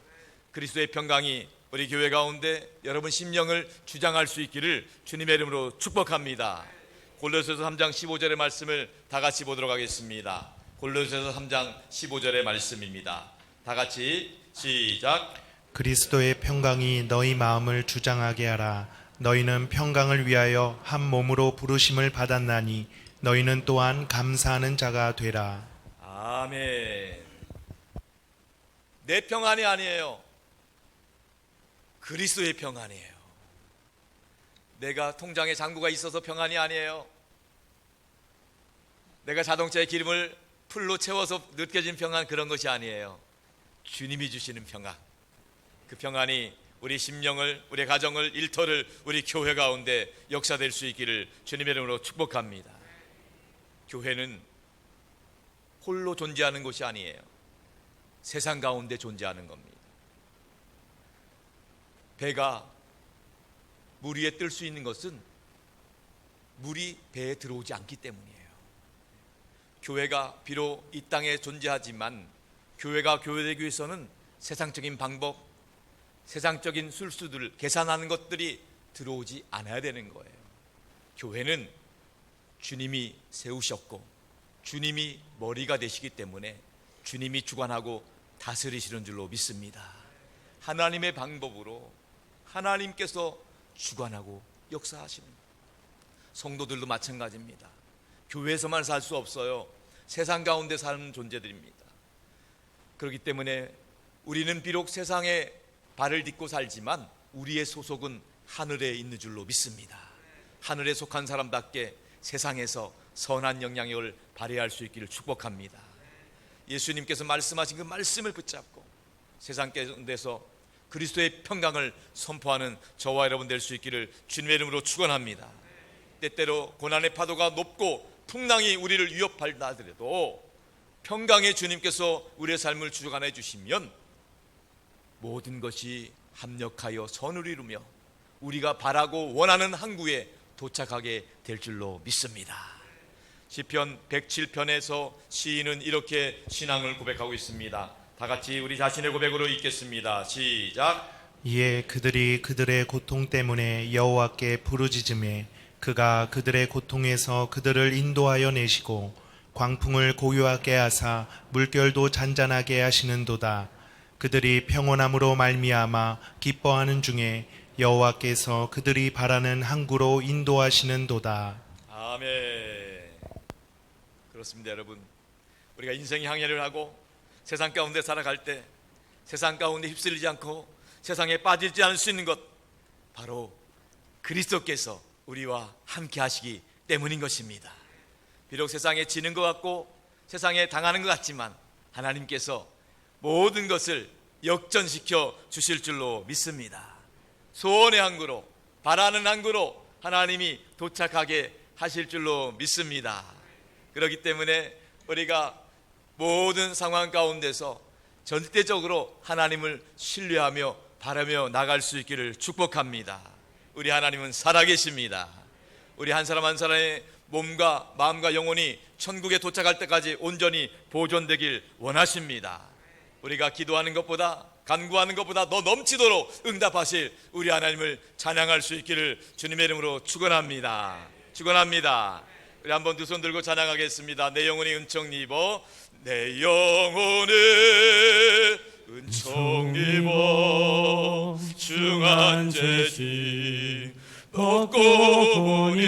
그리스도의 평강이 우리 교회 가운데 여러분 심령을 주장할 수 있기를 주님의 이름으로 축복합니다. 골로새서 3장 15절의 말씀을 다 같이 보도록 하겠습니다. 골로새서 3장 15절의 말씀입니다. 다 같이 시작. 그리스도의 평강이 너희 마음을 주장하게 하라. 너희는 평강을 위하여 한 몸으로 부르심을 받았나니 너희는 또한 감사하는 자가 되라. 아멘. 내 평안이 아니에요. 그리스도의 평안이에요. 내가 통장에 잔고가 있어서 평안이 아니에요. 내가 자동차에 기름을 풀로 채워서 느껴진 평안, 그런 것이 아니에요. 주님이 주시는 평안, 그 평안이 우리 심령을, 우리 가정을, 일터를, 우리 교회 가운데 역사될 수 있기를 주님의 이름으로 축복합니다. 교회는 홀로 존재하는 것이 아니에요. 세상 가운데 존재하는 겁니다. 배가 물 위에 뜰 수 있는 것은 물이 배에 들어오지 않기 때문이에요. 교회가 비록 이 땅에 존재하지만 교회가 교회되기 위해서는 세상적인 방법, 세상적인 술수들, 계산하는 것들이 들어오지 않아야 되는 거예요. 교회는 주님이 세우셨고 주님이 머리가 되시기 때문에 주님이 주관하고 다스리시는 줄로 믿습니다. 하나님의 방법으로 하나님께서 주관하고 역사하시는 거예요. 성도들도 마찬가지입니다. 교회에서만 살 수 없어요. 세상 가운데 사는 존재들입니다. 그렇기 때문에 우리는 비록 세상에 발을 딛고 살지만 우리의 소속은 하늘에 있는 줄로 믿습니다. 하늘에 속한 사람답게 세상에서 선한 영향력을 발휘할 수 있기를 축복합니다. 예수님께서 말씀하신 그 말씀을 붙잡고 세상 가운데서 그리스도의 평강을 선포하는 저와 여러분 될 수 있기를 주님의 이름으로 축원합니다. 때때로 고난의 파도가 높고 풍랑이 우리를 위협한다 하더라도 평강의 주님께서 우리의 삶을 주관해 주시면 모든 것이 합력하여 선을 이루며 우리가 바라고 원하는 항구에 도착하게 될 줄로 믿습니다. 시편 107편에서 시인은 이렇게 신앙을 고백하고 있습니다. 다 같이 우리 자신의 고백으로 읽겠습니다. 시작. 이에 그들이 그들의 고통 때문에 여호와께 부르짖음에 그가 그들의 고통에서 그들을 인도하여 내시고 광풍을 고요하게 하사 물결도 잔잔하게 하시는도다. 그들이 평온함으로 말미암아 기뻐하는 중에 여호와께서 그들이 바라는 항구로 인도하시는도다. 아멘. 그렇습니다, 여러분. 우리가 인생의 항해를 하고 세상 가운데 살아갈 때 세상 가운데 휩쓸리지 않고 세상에 빠지지 않을 수 있는 것, 바로 그리스도께서 우리와 함께 하시기 때문인 것입니다. 비록 세상에 지는 것 같고 세상에 당하는 것 같지만 하나님께서 모든 것을 역전시켜 주실 줄로 믿습니다. 소원의 항구로, 바라는 항구로 하나님이 도착하게 하실 줄로 믿습니다. 그렇기 때문에 우리가 모든 상황 가운데서 절대적으로 하나님을 신뢰하며 바라며 나갈 수 있기를 축복합니다. 우리 하나님은 살아계십니다. 우리 한 사람 한 사람의 몸과 마음과 영혼이 천국에 도착할 때까지 온전히 보존되길 원하십니다. 우리가 기도하는 것보다, 간구하는 것보다 더 넘치도록 응답하실 우리 하나님을 찬양할 수 있기를 주님의 이름으로 축원합니다. 축원합니다. 우리 한번 두 손 들고 찬양하겠습니다. 내 영혼이 은총 입어, 내 영혼을 은총 입어 중한 죄짐 벗고 보니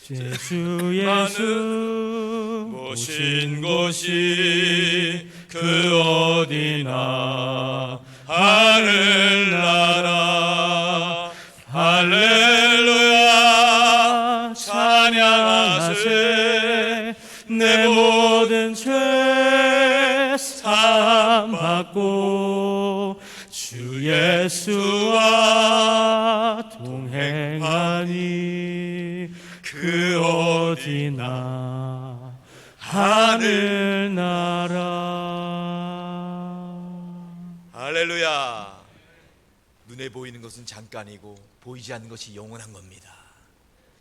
주 예수 모신 곳이 그 어디나 하늘나라. 할렐루야 찬양하세. 내 모든 죄 사함 받고 주 예수와 동행하니 그 어디나 하늘나라. 할렐루야. 눈에 보이는 것은 잠깐이고 보이지 않는 것이 영원한 겁니다.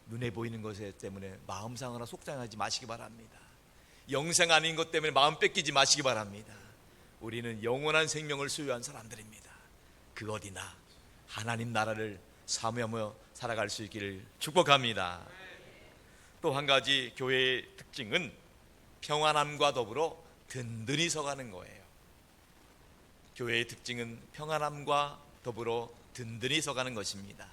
눈에 보이는 것 때문에 마음 상하나 속상하지 마시기 바랍니다. 영생 아닌 것 때문에 마음 뺏기지 마시기 바랍니다. 우리는 영원한 생명을 소유한 사람들입니다. 그 어디나 하나님 나라를 사모하며 살아갈 수 있기를 축복합니다. 또 한 가지 교회의 특징은 평안함과 더불어 든든히 서가는 거예요. 교회의 특징은 평안함과 더불어 든든히 서가는 것입니다.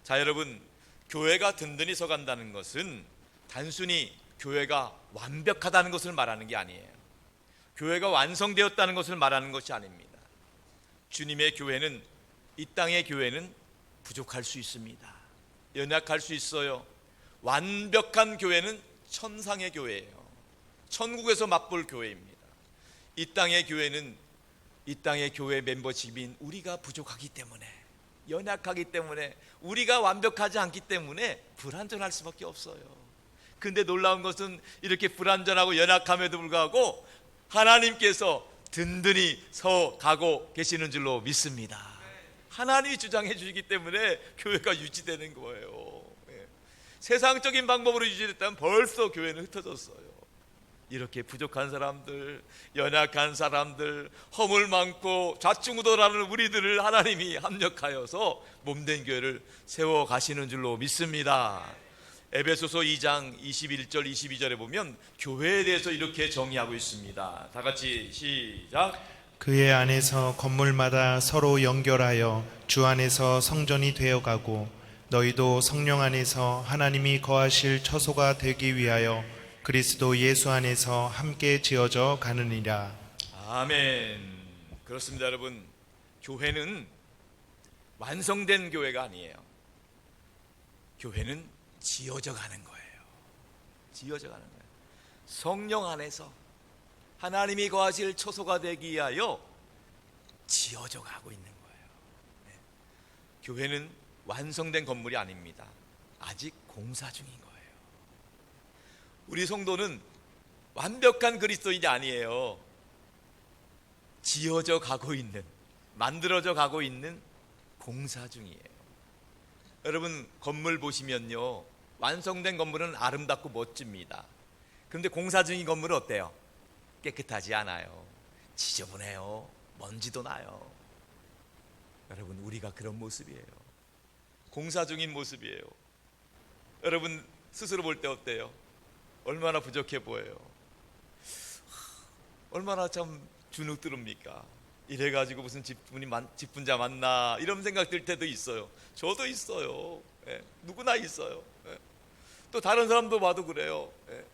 자, 여러분, 교회가 든든히 서간다는 것은 단순히 교회가 완벽하다는 것을 말하는 게 아니에요. 교회가 완성되었다는 것을 말하는 것이 아닙니다. 주님의 교회는, 이 땅의 교회는 부족할 수 있습니다. 연약할 수 있어요. 완벽한 교회는 천상의 교회예요. 천국에서 맛볼 교회입니다. 이 땅의 교회는, 이 땅의 교회 멤버십인 우리가 부족하기 때문에, 연약하기 때문에, 우리가 완벽하지 않기 때문에 불완전할 수밖에 없어요. 근데 놀라운 것은 이렇게 불완전하고 연약함에도 불구하고 하나님께서 든든히 서가고 계시는 줄로 믿습니다. 하나님이 주장해 주시기 때문에 교회가 유지되는 거예요. 세상적인 방법으로 유지됐다면 벌써 교회는 흩어졌어요. 이렇게 부족한 사람들, 연약한 사람들, 허물 많고 좌충우돌하는 우리들을 하나님이 합력하여서 몸된 교회를 세워가시는 줄로 믿습니다. 에베소서 2장 21절 22절에 보면 교회에 대해서 이렇게 정의하고 있습니다. 다 같이 시작. 그의 안에서 건물마다 서로 연결하여 주 안에서 성전이 되어가고 너희도 성령 안에서 하나님이 거하실 처소가 되기 위하여 그리스도 예수 안에서 함께 지어져 가느니라. 아멘. 그렇습니다, 여러분. 교회는 완성된 교회가 아니에요. 교회는 지어져 가는 거예요. 지어져 가는 거예요. 성령 안에서 하나님이 거하실 처소가 되기 위하여 지어져 가고 있는 거예요. 네. 교회는 완성된 건물이 아닙니다. 아직 공사 중인 거예요. 우리 성도는 완벽한 그리스도인이 아니에요. 지어져 가고 있는, 만들어져 가고 있는 공사 중이에요. 여러분, 건물 보시면요, 완성된 건물은 아름답고 멋집니다. 그런데 공사 중인 건물은 어때요? 깨끗하지 않아요. 지저분해요. 먼지도 나요. 여러분, 우리가 그런 모습이에요. 공사 중인 모습이에요. 여러분, 스스로 볼 때 어때요? 얼마나 부족해 보여요. 얼마나 참 주눅 들습니까? 이래가지고 무슨 직분자 만나, 이런 생각 들 때도 있어요. 저도 있어요. 예, 누구나 있어요. 예. 또 다른 사람도 봐도 그래요. 예.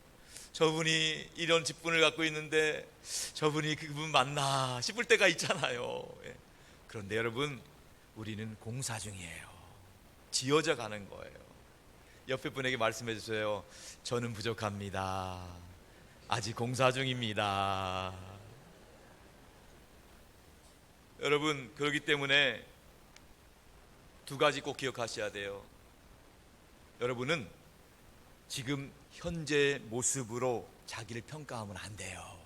저분이 이런 직분을 갖고 있는데 저분이 그분 맞나 싶을 때가 있잖아요. 예. 그런데 여러분, 우리는 공사 중이에요. 지어져 가는 거예요. 옆에 분에게 말씀해 주세요. 저는 부족합니다. 아직 공사 중입니다. 여러분, 그렇기 때문에 두 가지 꼭 기억하셔야 돼요. 여러분은 지금 현재 모습으로 자기를 평가하면 안 돼요.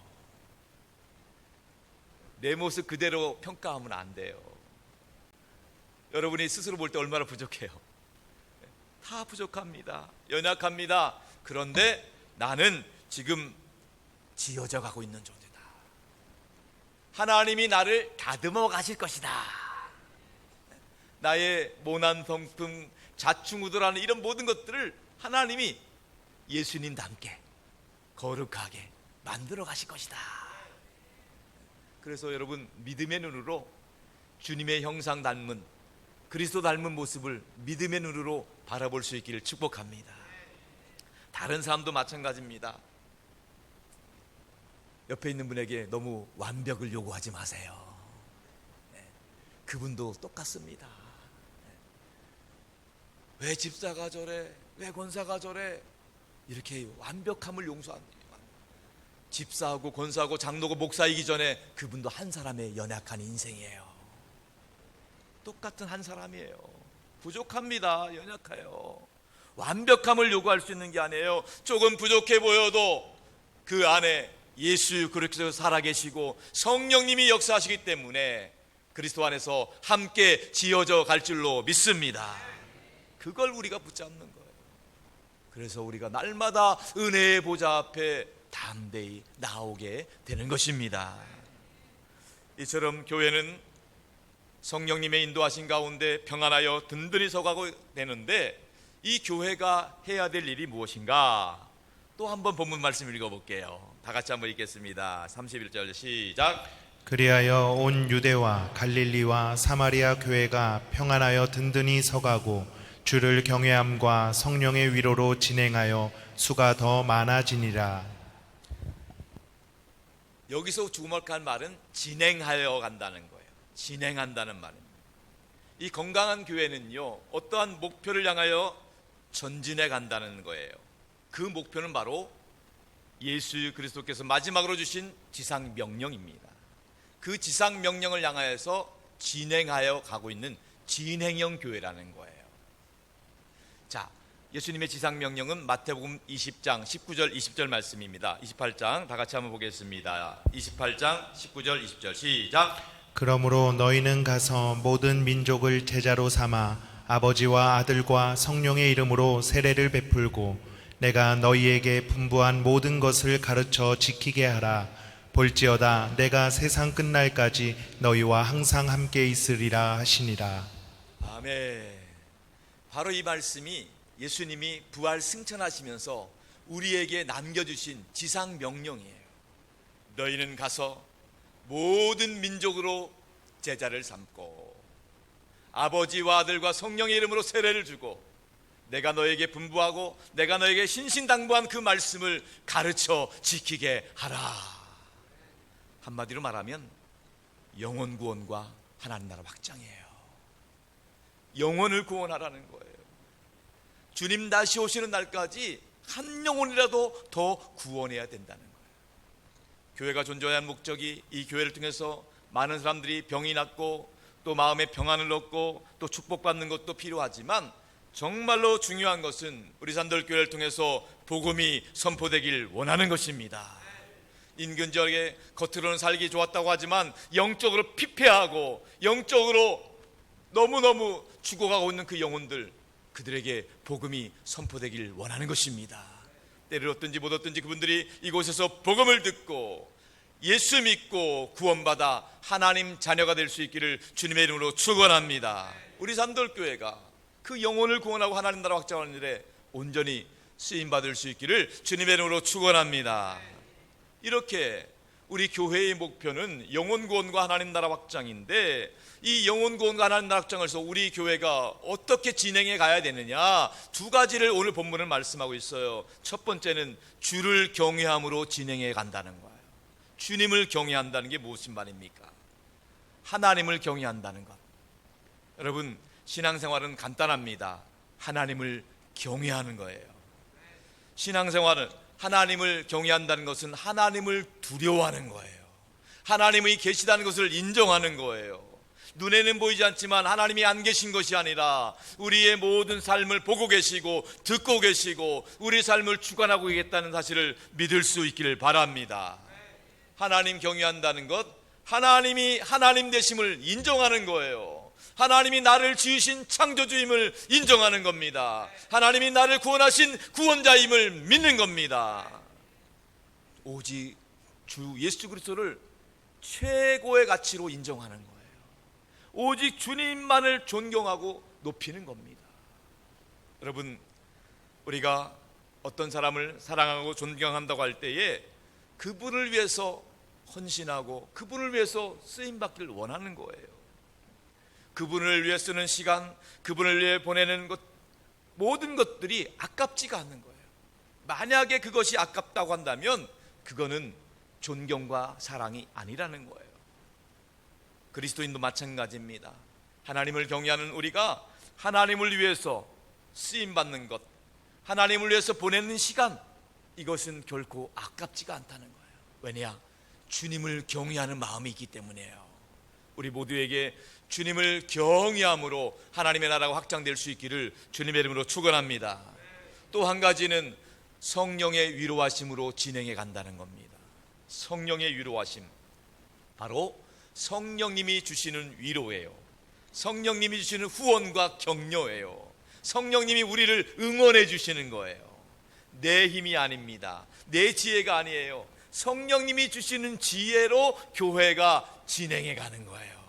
내 모습 그대로 평가하면 안 돼요. 여러분이 스스로 볼 때 얼마나 부족해요. 다 부족합니다. 연약합니다. 그런데 나는 지금 지어져 가고 있는 존재다. 하나님이 나를 다듬어 가실 것이다. 나의 모난 성품, 자충우돌하는 이런 모든 것들을 하나님이 예수님과 함께 거룩하게 만들어 가실 것이다. 그래서 여러분, 믿음의 눈으로 주님의 형상 닮은, 그리스도 닮은 모습을 믿음의 눈으로 바라볼 수 있기를 축복합니다. 다른 사람도 마찬가지입니다. 옆에 있는 분에게 너무 완벽을 요구하지 마세요. 그분도 똑같습니다. 왜 집사가 저래? 왜 권사가 저래? 이렇게 완벽함을 용서합니다. 집사하고 권사하고 장로고 목사이기 전에 그분도 한 사람의 연약한 인생이에요. 똑같은 한 사람이에요. 부족합니다. 연약해요. 완벽함을 요구할 수 있는 게 아니에요. 조금 부족해 보여도 그 안에 예수 그리스도 살아계시고 성령님이 역사하시기 때문에 그리스도 안에서 함께 지어져 갈 줄로 믿습니다. 그걸 우리가 붙잡는 거예요. 그래서 우리가 날마다 은혜의 보좌 앞에 담대히 나오게 되는 것입니다. 이처럼 교회는 성령님의 인도하신 가운데 평안하여 든든히 서가고 되는데, 이 교회가 해야 될 일이 무엇인가? 또 한번 본문 말씀 읽어볼게요. 다 같이 한번 읽겠습니다. 31절 시작. 그리하여 온 유대와 갈릴리와 사마리아 교회가 평안하여 든든히 서가고 주를 경외함과 성령의 위로로 진행하여 수가 더 많아지니라. 여기서 주목할 말은 진행하여 간다는 거예요. 진행한다는 말입니다. 이 건강한 교회는요, 어떠한 목표를 향하여 전진해 간다는 거예요. 그 목표는 바로 예수 그리스도께서 마지막으로 주신 지상 명령입니다. 그 지상 명령을 향하여서 진행하여 가고 있는 진행형 교회라는 거예요. 자, 예수님의 지상 명령은 마태복음 20장 19절 20절 말씀입니다. 28장 다 같이 한번 보겠습니다. 28장 19절 20절 시작. 그러므로 너희는 가서 모든 민족을 제자로 삼아 아버지와 아들과 성령의 이름으로 세례를 베풀고 내가 너희에게 분부한 모든 것을 가르쳐 지키게 하라. 볼지어다 내가 세상 끝날까지 너희와 항상 함께 있으리라 하시니라. 아멘. 바로 이 말씀이 예수님이 부활 승천하시면서 우리에게 남겨주신 지상 명령이에요. 너희는 가서 모든 민족으로 제자를 삼고 아버지와 아들과 성령의 이름으로 세례를 주고 내가 너에게 분부하고 내가 너에게 신신당부한 그 말씀을 가르쳐 지키게 하라. 한마디로 말하면 영혼 구원과 하나님 나라 확장이에요. 영혼을 구원하라는 거예요. 주님 다시 오시는 날까지 한 영혼이라도 더 구원해야 된다는 거예요. 교회가 존재해야 하는 목적이 이 교회를 통해서 많은 사람들이 병이 낫고 또 마음의 평안을 얻고 또 축복받는 것도 필요하지만 정말로 중요한 것은 우리 산돌교회를 통해서 복음이 선포되길 원하는 것입니다. 인근 지역에 겉으로는 살기 좋았다고 하지만 영적으로 피폐하고 영적으로 너무너무 죽어가고 있는 그 영혼들, 그들에게 복음이 선포되길 원하는 것입니다. 때를 얻든지 못 얻든지 그분들이 이곳에서 복음을 듣고 예수 믿고 구원받아 하나님 자녀가 될 수 있기를 주님의 이름으로 축원합니다. 우리 산돌교회가 그 영혼을 구원하고 하나님 나라 확장하는 일에 온전히 쓰임받을 수 있기를 주님의 이름으로 축원합니다. 이렇게 우리 교회의 목표는 영혼 구원과 하나님 나라 확장인데, 이 영혼 구원과 하나님 나라 확장에서 우리 교회가 어떻게 진행해 가야 되느냐, 두 가지를 오늘 본문은 말씀하고 있어요. 첫 번째는 주를 경외함으로 진행해 간다는 거예요. 주님을 경외한다는 게 무슨 말입니까? 하나님을 경외한다는 것. 여러분, 신앙생활은 간단합니다. 하나님을 경외하는 거예요. 신앙생활은 하나님을 경외한다는 것은 하나님을 두려워하는 거예요. 하나님이 계시다는 것을 인정하는 거예요. 눈에는 보이지 않지만 하나님이 안 계신 것이 아니라 우리의 모든 삶을 보고 계시고 듣고 계시고 우리 삶을 주관하고 계시다는 사실을 믿을 수 있기를 바랍니다. 하나님 경외한다는 것, 하나님이 하나님 되심을 인정하는 거예요. 하나님이 나를 지으신 창조주임을 인정하는 겁니다. 하나님이 나를 구원하신 구원자임을 믿는 겁니다. 오직 주 예수 그리스도를 최고의 가치로 인정하는 거예요. 오직 주님만을 존경하고 높이는 겁니다. 여러분, 우리가 어떤 사람을 사랑하고 존경한다고 할 때에 그분을 위해서 헌신하고 그분을 위해서 쓰임받기를 원하는 거예요. 그분을 위해 쓰는 시간, 그분을 위해 보내는 것, 모든 것들이 아깝지가 않는 거예요. 만약에 그것이 아깝다고 한다면 그거는 존경과 사랑이 아니라는 거예요. 그리스도인도 마찬가지입니다. 하나님을 경외하는 우리가 하나님을 위해서 쓰임받는 것, 하나님을 위해서 보내는 시간, 이것은 결코 아깝지가 않다는 거예요. 왜냐? 주님을 경외하는 마음이 있기 때문이에요. 우리 모두에게 주님을 경외함으로 하나님의 나라가 확장될 수 있기를 주님의 이름으로 축원합니다. 또 한 가지는 성령의 위로하심으로 진행해 간다는 겁니다. 성령의 위로하심, 바로 성령님이 주시는 위로예요. 성령님이 주시는 후원과 격려예요. 성령님이 우리를 응원해 주시는 거예요. 내 힘이 아닙니다. 내 지혜가 아니에요. 성령님이 주시는 지혜로 교회가 진행해 가는 거예요.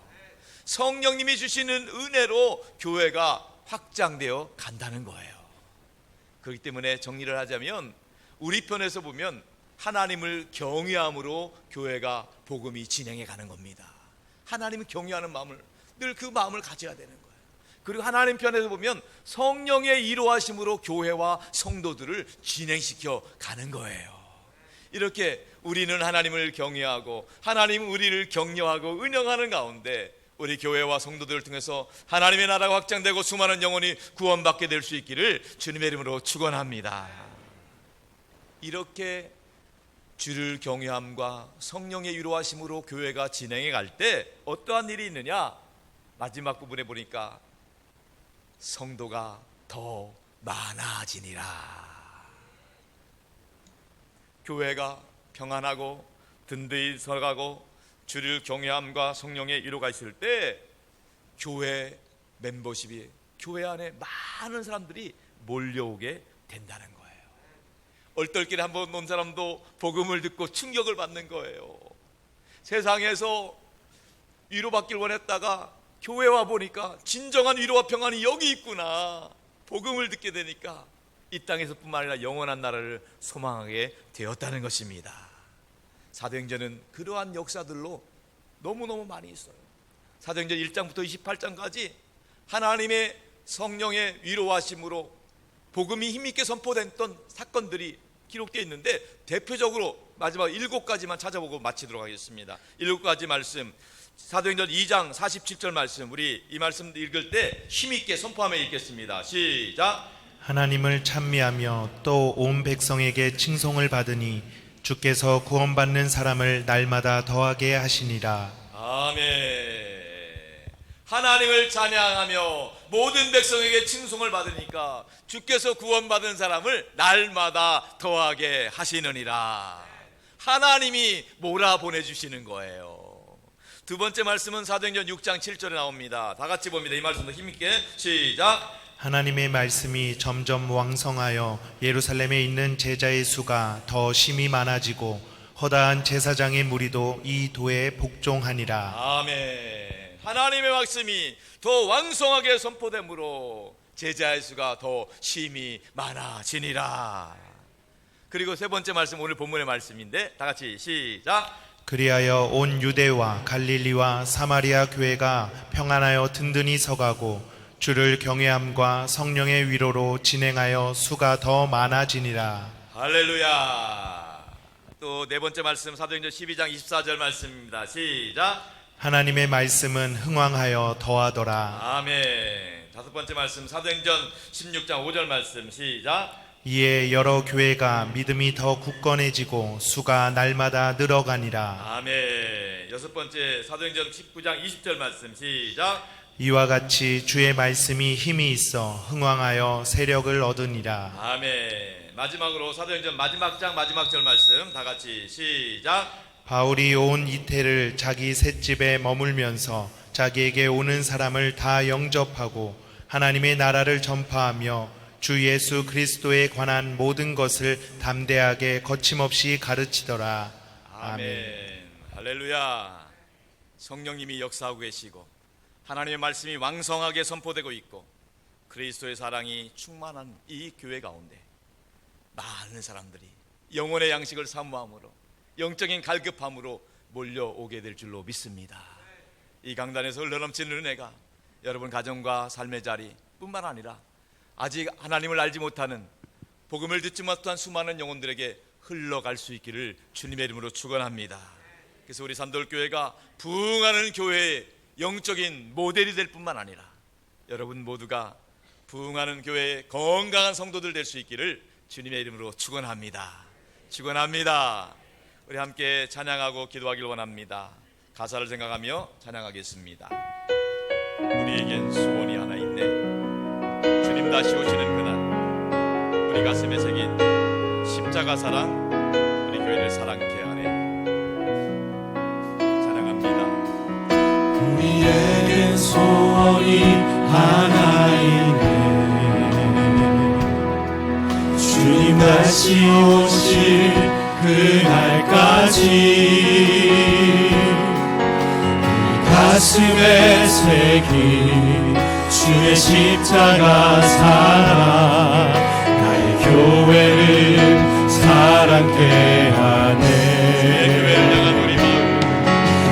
성령님이 주시는 은혜로 교회가 확장되어 간다는 거예요. 그렇기 때문에 정리를 하자면 우리 편에서 보면 하나님을 경외함으로 교회가 복음이 진행해 가는 겁니다. 하나님을 경외하는 마음을, 늘 그 마음을 가져야 되는 거예요. 그리고 하나님 편에서 보면 성령의 이로하심으로 교회와 성도들을 진행시켜 가는 거예요. 이렇게 우리는 하나님을 경외하고 하나님은 우리를 격려하고 은영하는 가운데 우리 교회와 성도들을 통해서 하나님의 나라가 확장되고 수많은 영혼이 구원받게 될 수 있기를 주님의 이름으로 축원합니다. 이렇게 주를 경외함과 성령의 위로하심으로 교회가 진행해 갈 때 어떠한 일이 있느냐? 마지막 부분에 보니까 성도가 더 많아지니라. 교회가 평안하고 든든히 서가고 주를 경외함과 성령의 위로가 있을 때 교회 멤버십이, 교회 안에 많은 사람들이 몰려오게 된다는 거예요. 얼떨결에 한번 온 사람도 복음을 듣고 충격을 받는 거예요. 세상에서 위로받길 원했다가 교회 와 보니까 진정한 위로와 평안이 여기 있구나. 복음을 듣게 되니까 이 땅에서뿐만 아니라 영원한 나라를 소망하게 되었다는 것입니다. 사도행전은 그러한 역사들로 너무너무 많이 있어요. 사도행전 1장부터 28장까지 하나님의 성령의 위로하심으로 복음이 힘있게 선포됐던 사건들이 기록되어 있는데, 대표적으로 마지막 7가지만 찾아보고 마치도록 하겠습니다. 7가지 말씀, 사도행전 2장 47절 말씀, 우리 이 말씀 읽을 때 힘있게 선포하며 읽겠습니다. 시작. 하나님을 찬미하며 또 온 백성에게 칭송을 받으니 주께서 구원받는 사람을 날마다 더하게 하시니라. 아멘. 하나님을 찬양하며 모든 백성에게 칭송을 받으니까 주께서 구원받은 사람을 날마다 더하게 하시느니라. 하나님이 몰아보내주시는 거예요. 두 번째 말씀은 사도행전 6장 7절에 나옵니다. 다 같이 봅니다. 이 말씀도 힘있게 시작. 하나님의 말씀이 점점 왕성하여 예루살렘에 있는 제자의 수가 더 심히 많아지고 허다한 제사장의 무리도 이 도에 복종하니라. 아멘. 하나님의 말씀이 더 왕성하게 선포되므로 제자의 수가 더 심히 많아지니라. 그리고 세 번째 말씀, 오늘 본문의 말씀인데 다 같이 시작. 그리하여 온 유대와 갈릴리와 사마리아 교회가 평안하여 든든히 서가고 주를 경외함과 성령의 위로로 진행하여 수가 더 많아지니라. 할렐루야. 또 네 번째 말씀 사도행전 12장 24절 말씀입니다. 시작. 하나님의 말씀은 흥왕하여 더하더라. 아멘. 다섯 번째 말씀 사도행전 16장 5절 말씀 시작. 이에 여러 교회가 믿음이 더 굳건해지고 수가 날마다 늘어가니라. 아멘. 여섯 번째 사도행전 19장 20절 말씀 시작. 이와 같이 주의 말씀이 힘이 있어 흥왕하여 세력을 얻으니라. 아멘. 마지막으로 사도행전 마지막 장 마지막 절 말씀 다 같이 시작. 바울이 온 이태를 자기 셋집에 머물면서 자기에게 오는 사람을 다 영접하고 하나님의 나라를 전파하며 주 예수 그리스도에 관한 모든 것을 담대하게 거침없이 가르치더라. 아멘. 할렐루야. 성령님이 역사하고 계시고 하나님의 말씀이 왕성하게 선포되고 있고 그리스도의 사랑이 충만한 이 교회 가운데 많은 사람들이 영혼의 양식을 사모함으로 영적인 갈급함으로 몰려오게 될 줄로 믿습니다. 이 강단에서 흘러넘치는 은혜가 여러분 가정과 삶의 자리 뿐만 아니라 아직 하나님을 알지 못하는 복음을 듣지 못한 수많은 영혼들에게 흘러갈 수 있기를 주님의 이름으로 축원합니다. 그래서 우리 산돌교회가 부흥하는 교회의 영적인 모델이 될 뿐만 아니라 여러분 모두가 부흥하는 교회의 건강한 성도들 될 수 있기를 주님의 이름으로 축원합니다. 축원합니다. 우리 함께 찬양하고 기도하길 원합니다. 가사를 생각하며 찬양하겠습니다. 우리에겐 소원이 하나 있네. 주님 다시 오시는 그날 우리 가슴에 새긴 십자가 사랑 우리 교회를 사랑케 하네. 찬양합니다. 우리에겐 소원이 하나 있네. 주님 다시 오실 그날까지 우리 가슴에 새긴 주의 십자가 사랑 나의 교회를 사랑케 하네.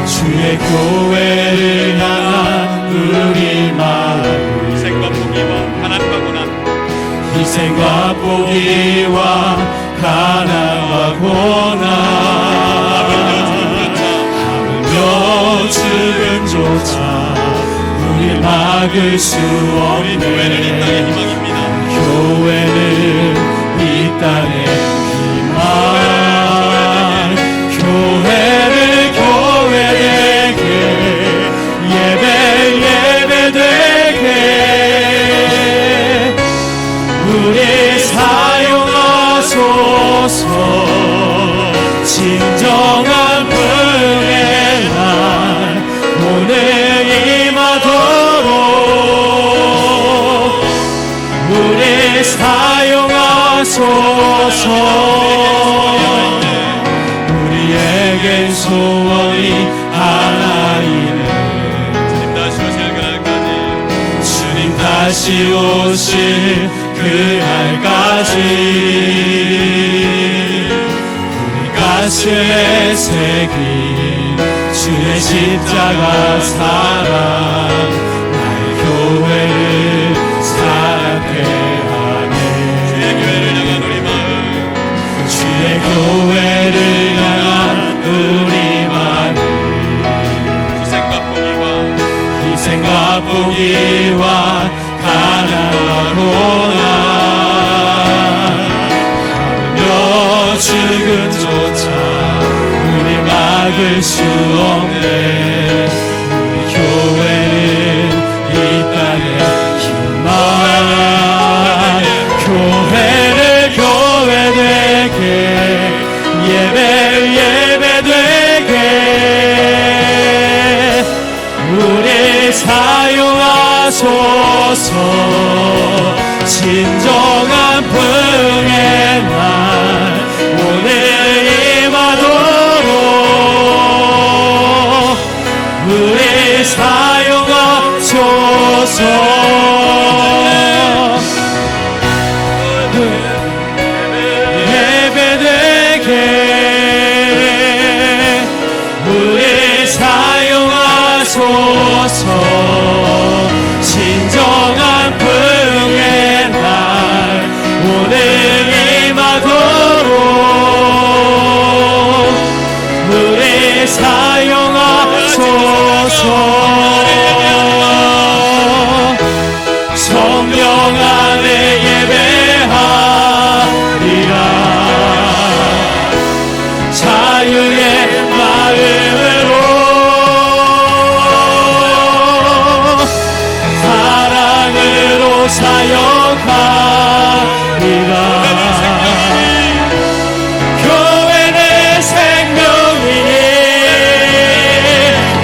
주의 교회를 향한 우리 마음 희생과 포기와 가난과 고난 희생과 포기와 가난과 고난 하물며 죽음조차 우리 막을 수 없네. 교회는 이 땅의 희망입니다. 교회는 이 땅의 희망. 교회를 교회되게 예배되게 우리 사용하소서. 진정한 부흥의 날 오늘 임하도록 우리 사용하소서. 우리에겐 소원이 하나이네. 주님 다시 오실 그날까지 주님 다시 오실 그날까지 우리 가슴에 새긴 주의 십자가 사랑 나의 교회를 사랑케 하네. 주의 교회를 향한 우리 마음 주의 교회를 향한 우리 마음 희생과 포기와 가난과 고난 하며 죽음조차 우리 막을 수 없네. 우리 교회를 하소서. 진정한 부흥의 날 오늘 임하도록 우리 사용하소서. 예배되게 우리 사용하소서. 진정한 부흥의 날 오늘 임하도록 우리 사용하소서. 성령 안에 예배하리라. 자유의 마음으로 사랑으로 사역하리라. 교회는 생명이니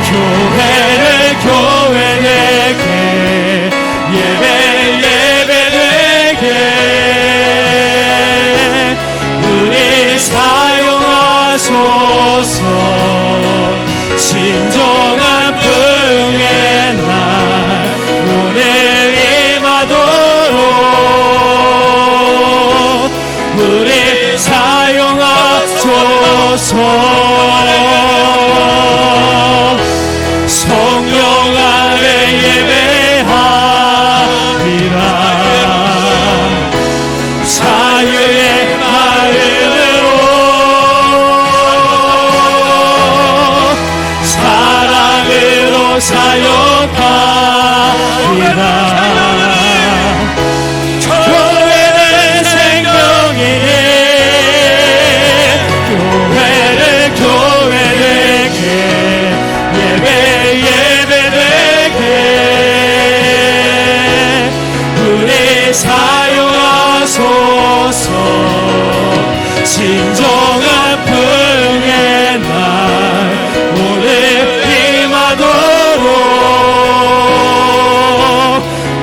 교회는 교회되게 예배되게 우리 사용하소서. 진정한 부흥의 날 오늘 임하도록 우리 사용하소서. 성령 안에 예배하리라. 자유의 마음으로 사랑으로 사역하리라. 교회는 생명이니 교회는 교회되게 예배되게 우리 사용하소서. 진정한 부흥의 날 오늘 임하도록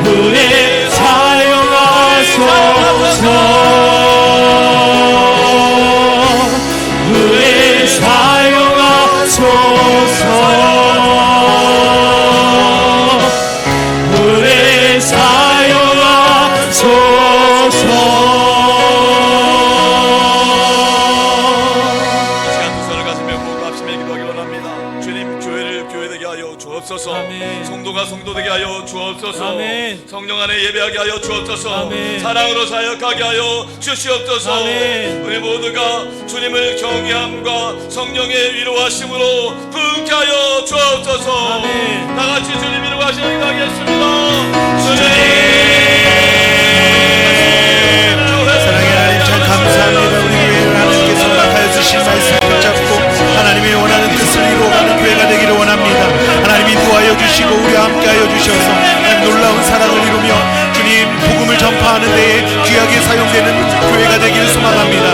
우리 사용하소서. 우리 사용하소서. 우리 사용하소서. 시간 두 손을 가슴에 호흡합시며 기도하기 원합니다. 주님, 교회를 교회되게 하여 주옵소서. 아멘. 성도가 성도되게 하여 주옵소서. 아멘. 성령 안에 예배하게 하여 주옵소서. 아멘. 사랑으로 사역하게 하여 주시옵소서. 아멘. 우리 모두가 주님을 경외함과 성령의 위로하심으로 부흥케 하여 주옵소서. 아멘. 다 같이 주님 위로하시며 기도하겠습니다. 사랑의 하나님 참 감사합니다. 우리 교회를 하나님께서 허락하여 주신 말씀 붙잡고 하나님의 원하는 뜻을 이루어가는 교회가 되기를 원합니다. 하나님 인도하여 주시고 우리와 함께하여 주셔서 하나님 놀라운 사랑을 이루며 주님 복음을 전파하는 데에 귀하게 사용되는 교회가 되기를 소망합니다.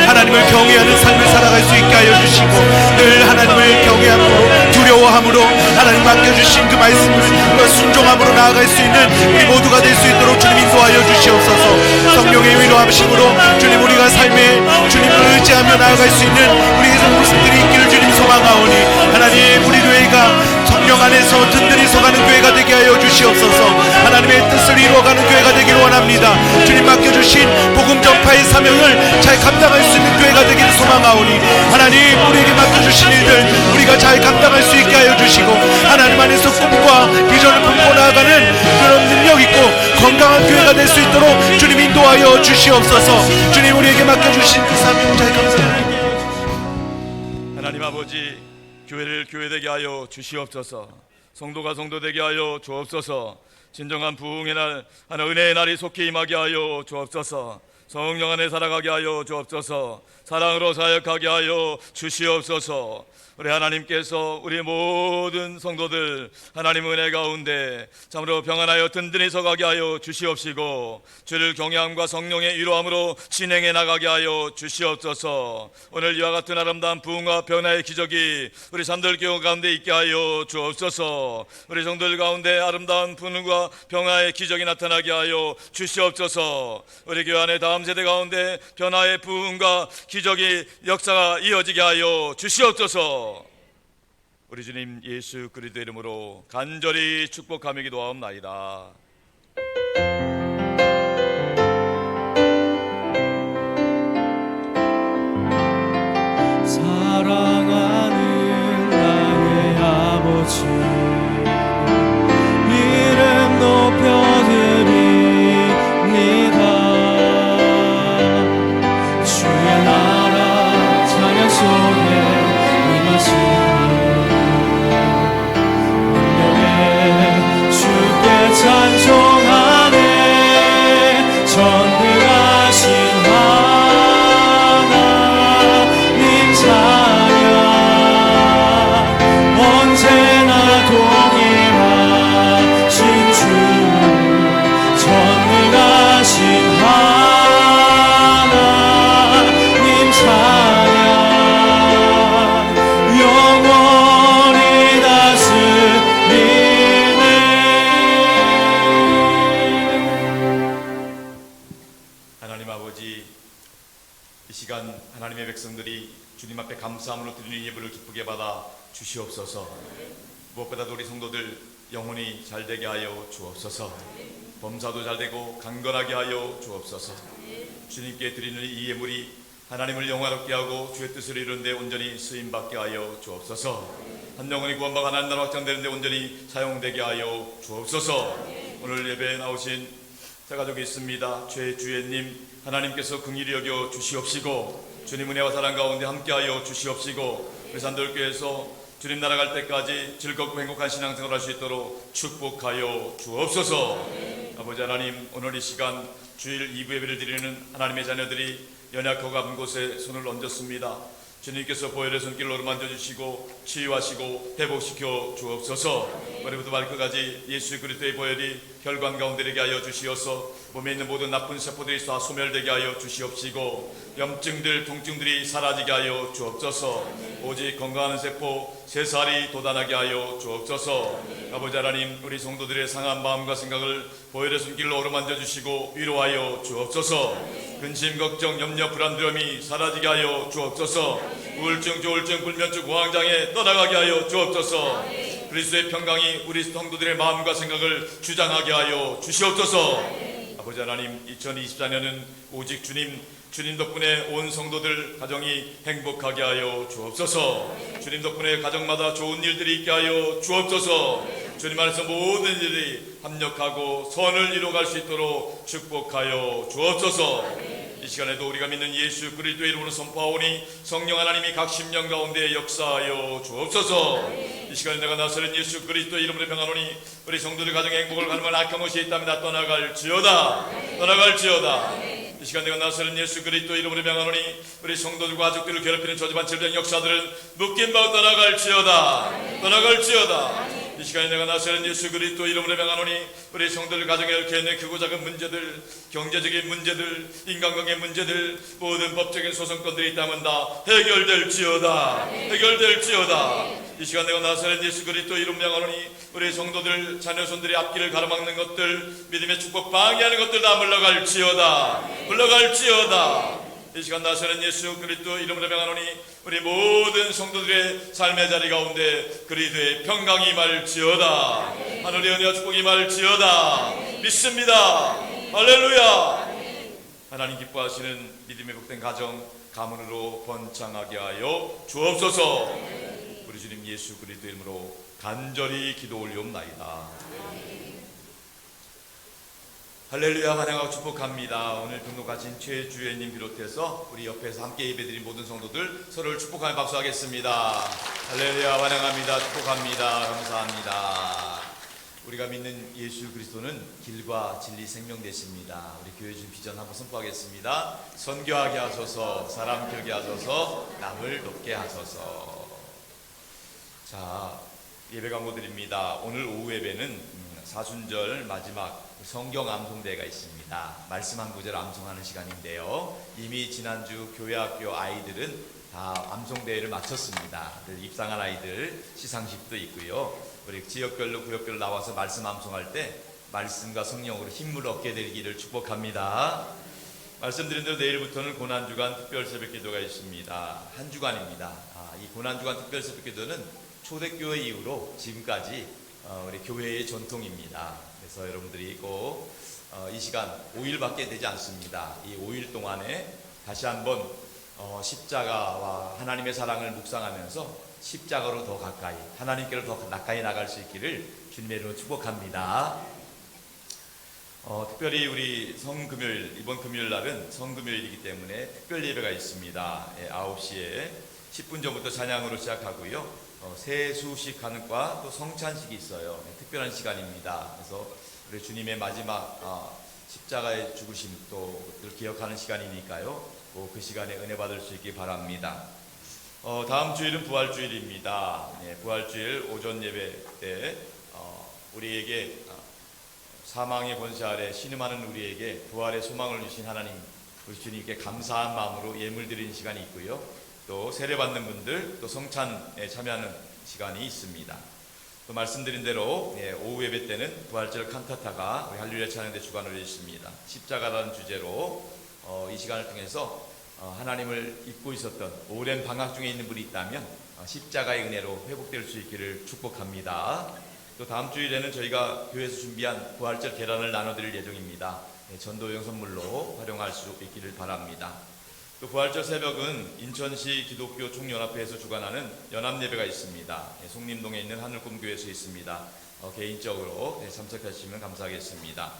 하나님을 경외하는 삶을 살아갈 수 있게 하여 주시고 늘 하나님을 경외함으로 두려워함으로 하나님 맡겨주신 그 말씀을 순종함으로 나아갈 수 있는 우리 모두가 될 수 있도록 주님 인도하여 주시옵소서. 성령의 위로하심으로 주님 우리가 삶에 주님을 의지하며 나아갈 수 있는 우리의 모습들이 있기를 주님 소망하오니 하나님 우리 교회가 성령 안에서 든든히 서가는 교회가 되게 하여 주시옵소서. 하나님의 뜻을 이루어가는 교회가 되기를 원합니다. 주님 맡겨주신 복음 전파의 사명을 잘 감당할 수 있는 교회가 되기를 소망하오니 하나님 우리에게 맡겨주신 일들 우리가 잘 감당할 수 있게 하여 주시고 하나님 안에서 꿈과 비전을 품고 나아가는 그런 능력 있고 건강한 교회가 될 수 있도록 주님 인도하여 주시옵소서. 주님 우리에게 맡겨주신 그 사명 잘 감당하게 하나님 아버지, 교회를 교회되게 하여 주시옵소서. 성도가 성도되게 하여 주옵소서. 진정한 부흥의 날, 하나 은혜의 날이 속히 임하게 하여 주옵소서. 성령 안에 살아가게 하여 주옵소서. 사랑으로 사역하게 하여 주시옵소서. 우리 하나님께서 우리 모든 성도들 하나님 은혜 가운데 참으로 평안하여 든든히 서가게 하여 주시옵시고 주를 경외함과 성령의 위로함으로 진행해 나가게 하여 주시옵소서. 오늘 이와 같은 아름다운 부흥과 변화의 기적이 우리 산들교회 가운데 있게 하여 주옵소서. 우리 성도들 가운데 아름다운 부흥과 평화의 기적이 나타나게 하여 주시옵소서. 우리 교회 안에 다음 세대 가운데 변화의 부흥과 기적이 역사가 이어지게 하여 주시옵소서. 우리 주님 예수 그리스도 이름으로 간절히 축복하며 기도하옵나이다. 사랑하는 나의 아버지 이름 높여드립니다. 주의 나라 찬양 속에 임하시니 찬송하네. 전능하신 하나님 찬양 언제나 동일하신 주 전능하신 하나님 찬양 영원히 다스리네. 하나님 아버지, 이 시간 하나님의 백성들이 주님 앞에 감사함으로 드리는 예물을 기쁘게 받아 주시옵소서. 무엇보다도 우리 성도들 영혼이 잘되게 하여 주옵소서. 범사도 잘되고 강건하게 하여 주옵소서. 주님께 드리는 이 예물이 하나님을 영화롭게 하고 주의 뜻을 이루는 데 온전히 쓰임받게 하여 주옵소서. 한 영혼이 구원받아 하나님 나라 확장되는 데 온전히 사용되게 하여 주옵소서. 오늘 예배에 나오신 새 가족이 있습니다. 최주혜님 하나님께서 긍휼히 여겨 주시옵시고 주님 은혜와 사랑 가운데 함께하여 주시옵시고 우리 산돌교회에서 주님 나라 갈 때까지 즐겁고 행복한 신앙생활을 할 수 있도록 축복하여 주옵소서. 아버지 하나님, 오늘 이 시간 주일 2부 예배를 드리는 하나님의 자녀들이 연약하고 아픈 곳에 손을 얹었습니다. 주님께서 보혈의 손길로 만져주시고 치유하시고 회복시켜 주옵소서. 머리부터 발끝까지 예수 그리스도의 보혈이 혈관 가운데 되게 하여 주시어서 몸에 있는 모든 나쁜 세포들이 다 소멸되게 하여 주시옵시고 염증들, 통증들이 사라지게 하여 주옵소서. 오직 건강한 세포 새살이 돋아나게 하여 주옵소서. 아버지 하나님, 우리 성도들의 상한 마음과 생각을 보혈의 손길로 어루만져 주시고 위로하여 주옵소서. 근심, 걱정, 염려, 불안, 두려움이 사라지게 하여 주옵소서. 우울증, 조울증, 불면증, 공황장애 떠나가게 하여 주옵소서. 그리스도의 평강이 우리 성도들의 마음과 생각을 주장하게 하여 주시옵소서. 아버지 하나님, 2024년은 오직 주님 덕분에 온 성도들 가정이 행복하게 하여 주옵소서. 주님 덕분에 가정마다 좋은 일들이 있게 하여 주옵소서. 주님 안에서 모든 일이 합력하고 선을 이루어갈 수 있도록 축복하여 주옵소서. 이 시간에도 우리가 믿는 예수 그리스도의 이름으로 선포하오니 성령 하나님이 각 심령 가운데 역사하여 주옵소서. 이 시간에 내가 나서는 예수 그리스도의 이름으로 명하노니 우리 성도들 가정의 행복을 가늠한 악한 것이 있다면 다 떠나갈지어다. 이 시간 내가 나서는 예수 그리스도 이름으로 명하노니 우리 성도들과 가족들을 괴롭히는 저주반 질병 역사들은 묶인 바 떠나갈지어다. 이 시간에 내가 나서는 예수 그리스도 이름으로 명하노니 우리 성도들 가정에 얽혀 있는 크고 작은 문제들, 경제적인 문제들, 인간관계 문제들, 모든 법적인 소송권들이 있다면 다 해결될지어다. 이 시간 내가 나서는 예수 그리스도 이름 명하노니 우리 성도들 자녀손들이 앞길을 가로막는 것들, 믿음의 축복 방해하는 것들 다 물러갈지어다. 이 시간 나서는 예수 그리스도 이름으로 명하노니 우리 모든 성도들의 삶의 자리 가운데 그리스도의 평강이 임할지어다. 하늘의 은혜와 축복이 임할지어다. 믿습니다. 할렐루야. 하나님 기뻐하시는 믿음의 복된 가정 가문으로 번창하게 하여 주옵소서. 우리 주님 예수 그리스도 이름으로 간절히 기도 올리옵나이다. 할렐루야. 환영하고 축복합니다. 오늘 등록하신 최주혜님 비롯해서 우리 옆에서 함께 예배드린 모든 성도들 서로를 축복하며 박수하겠습니다. 할렐루야. 환영합니다. 축복합니다. 감사합니다. 우리가 믿는 예수 그리스도는 길과 진리 생명 되십니다. 우리 교회 준 비전 한번 선포하겠습니다. 선교하게 하소서, 사람 펴게 하소서, 남을 돕게 하소서. 자, 예배 광고드립니다. 오늘 오후 예배는 사순절 마지막 성경 암송대회가 있습니다. 말씀 한 구절 암송하는 시간인데요. 이미 지난주 교회학교 아이들은 다 암송대회를 마쳤습니다. 입상한 아이들 시상식도 있고요. 우리 지역별로 구역별로 나와서 말씀 암송할 때 말씀과 성령으로 힘을 얻게 되기를 축복합니다. 말씀드린 대로 내일부터는 고난주간 특별 새벽기도가 있습니다. 한 주간입니다. 이 고난주간 특별 새벽기도는 초대교회 이후로 지금까지 우리 교회의 전통입니다. 그래서 여러분들이 꼭 이 시간 5일밖에 되지 않습니다. 이 5일 동안에 다시 한번 십자가와 하나님의 사랑을 묵상하면서 십자가로 더 가까이, 하나님께로 더 가까이 나갈 수 있기를 주님의 이름으로 축복합니다. 특별히 우리 성금요일, 이번 금요일 날은 성금요일이기 때문에 특별 예배가 있습니다. 9시에 10분 전부터 찬양으로 시작하고요. 세수식 하는 과 또 성찬식이 있어요. 특별한 시간입니다. 그래서 우리 주님의 마지막 십자가의 죽으심 또 그걸 기억하는 시간이니까요. 그 시간에 은혜 받을 수 있기 바랍니다. 다음 주일은 부활주일입니다. 부활주일 오전 예배 때 우리에게 사망의 권세 아래 신음하는 우리에게 부활의 소망을 주신 하나님 우리 주님께 감사한 마음으로 예물 드리는 시간이 있고요. 또 세례받는 분들 또 성찬에 참여하는 시간이 있습니다. 또 말씀드린 대로 오후 예배 때는 부활절 칸타타가 우리 할렐루야 찬양대 주관을 해주십니다. 십자가라는 주제로 이 시간을 통해서 하나님을 잊고 있었던 오랜 방학 중에 있는 분이 있다면 십자가의 은혜로 회복될 수 있기를 축복합니다. 또 다음 주일에는 저희가 교회에서 준비한 부활절 계란을 나눠드릴 예정입니다. 전도용 선물로 활용할 수 있기를 바랍니다. 또 부활절 새벽은 인천시 기독교 총연합회에서 주관하는 연합예배가 있습니다. 송림동에 있는 하늘꿈교회에서 있습니다. 개인적으로 참석하시면 감사하겠습니다.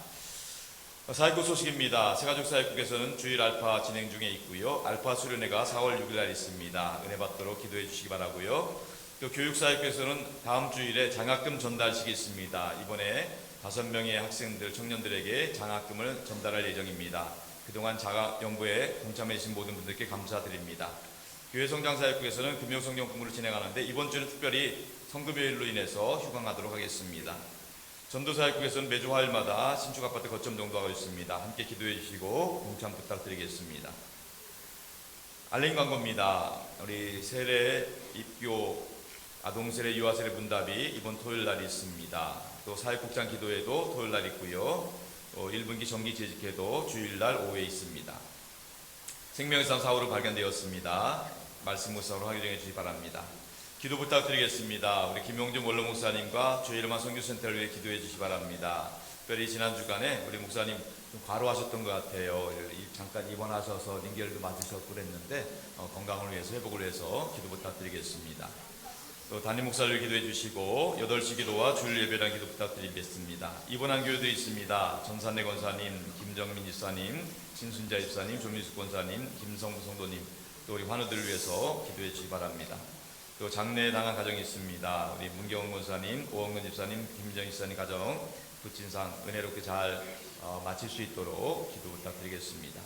사역국 소식입니다. 새가족 사역국에서는 주일 알파 진행 중에 있고요. 알파 수련회가 4월 6일 날 있습니다. 은혜 받도록 기도해 주시기 바라고요. 또 교육사역국에서는 다음 주일에 장학금 전달식이 있습니다. 이번에 5명의 학생들, 청년들에게 장학금을 전달할 예정입니다. 그동안 자가연구에 동참해 주신 모든 분들께 감사드립니다. 교회 성장사역국에서는 금요성경 공부를 진행하는데 이번 주는 특별히 성금요일로 인해서 휴강하도록 하겠습니다. 전도사역국에서는 매주 화요일마다 신축아파트 거점 농도하고 있습니다. 함께 기도해 주시고 동참 부탁드리겠습니다. 알림 광고입니다. 우리 세례 입교 아동세례 유아세례 문답이 이번 토요일 날이 있습니다. 또 사역국장 기도회도 토요일 날 있고요. 또 1분기 정기 재직회도 주일날 오후에 있습니다. 생명의상 사후로 발견되었습니다. 말씀 묵상으로 확인해 주시기 바랍니다. 기도 부탁드리겠습니다. 우리 김용준 원로 목사님과 주일만 선교센터를 위해 기도해 주시기 바랍니다. 특별히 지난 주간에 우리 목사님 좀 과로하셨던 것 같아요. 잠깐 입원하셔서 링겔도 맞으셨고 그랬는데 건강을 위해서 회복을 위해서 기도 부탁드리겠습니다. 또 담임 목사를 기도해 주시고 8시 기도와 주일 예배랑 기도 부탁드리겠습니다. 입원한 교회들이 있습니다. 전산내 권사님, 김정민 집사님, 신순자 집사님, 조민숙 권사님, 김성부 성도님, 또 우리 환우들을 위해서 기도해 주시기 바랍니다. 또 장례 당한 가정이 있습니다. 우리 문경원 권사님, 오원근 집사님, 김정희 집사님 가정 부친상 은혜롭게 잘 마칠 수 있도록 기도 부탁드리겠습니다.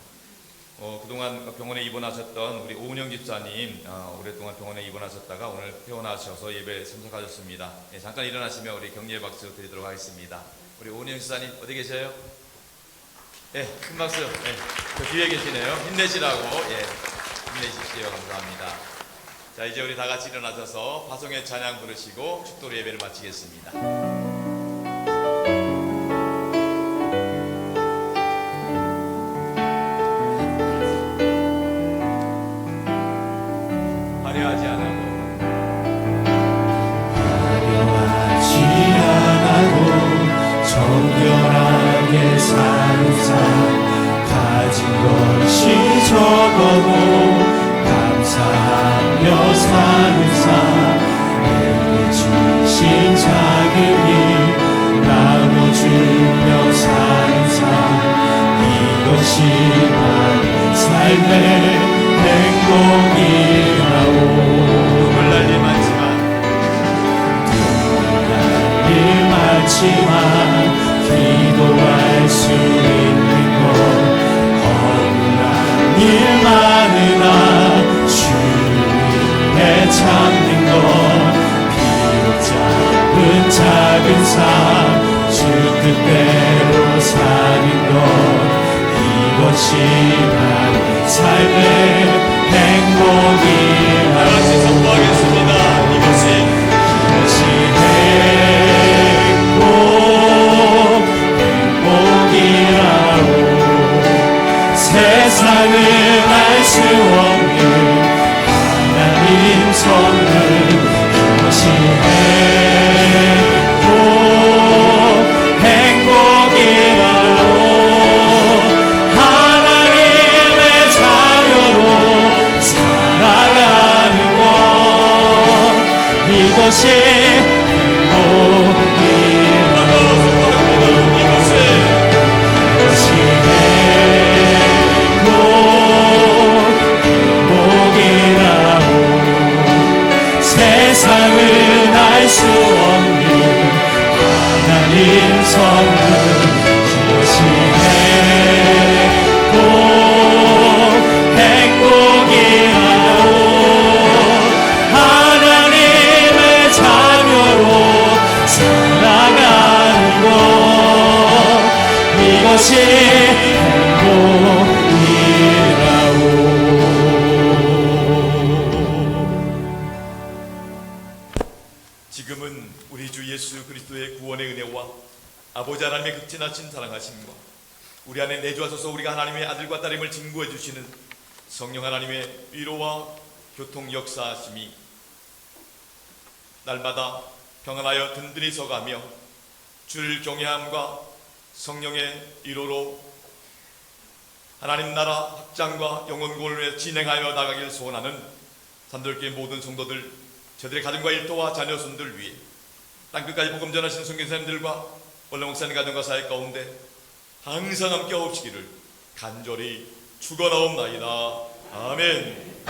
그동안 병원에 입원하셨던 우리 오은영 집사님 오랫동안 병원에 입원하셨다가 오늘 퇴원하셔서 예배에 참석하셨습니다. 잠깐 일어나시면 우리 격려의 박수 드리도록 하겠습니다. 우리 오은영 집사님 어디 계세요? 큰 박수. 저 뒤에 계시네요. 힘내시라고. 힘내십시오. 감사합니다. 자, 이제 우리 다 같이 일어나셔서 화성의 찬양 부르시고 축도로 예배를 마치겠습니다. 정결하게 사는 삶 가진 것이 적어도 감사하며 사는 삶 내게 주신 작은 일 나눠주며 사는 삶 이것이 나의 삶의 행복이라오. 눈물 날 일 많지만 눈물 날 일 많지만 않지만 기도할 수 있는 것 억울한 일 많으나 주 위에 참는 것 비록 작은 삶 주 뜻대로 사는 것 이것이 나의 삶의 행복이라고 같이 선포하겠습니다. 이것이 행복이라고 세상은 알 수 없는 하나님 선물 이것이 행복이라고 하나님의 자녀로 살아가는 것 이것이 행복이라고 이것이 행복이라고 세상은 알 수 없는 하나님 선물 이것이 행복이라고 하나님의 자녀로 살아가는 것 이것이 지금은 우리 주 예수 그리스도의 구원의 은혜와 아버지 하나님의 극진하신 사랑하심과 우리 안에 내주하소서 우리가 하나님의 아들과 딸임을 증거해 주시는 성령 하나님의 위로와 교통 역사하심이 날마다 평안하여 든든히 서가며 주를 경외함과 성령의 위로로 하나님 나라 확장과 영원 구원을 위해 진행하여 나가길 소원하는 산돌교회 모든 성도들, 저들의 가정과 일터와 자녀손들 위해 땅끝까지 복음 전하시는 선교사님들과 원래 목사님 가정과 사회 가운데 항상 함께 하옵시기를 간절히 축원하옵나이다. 아멘.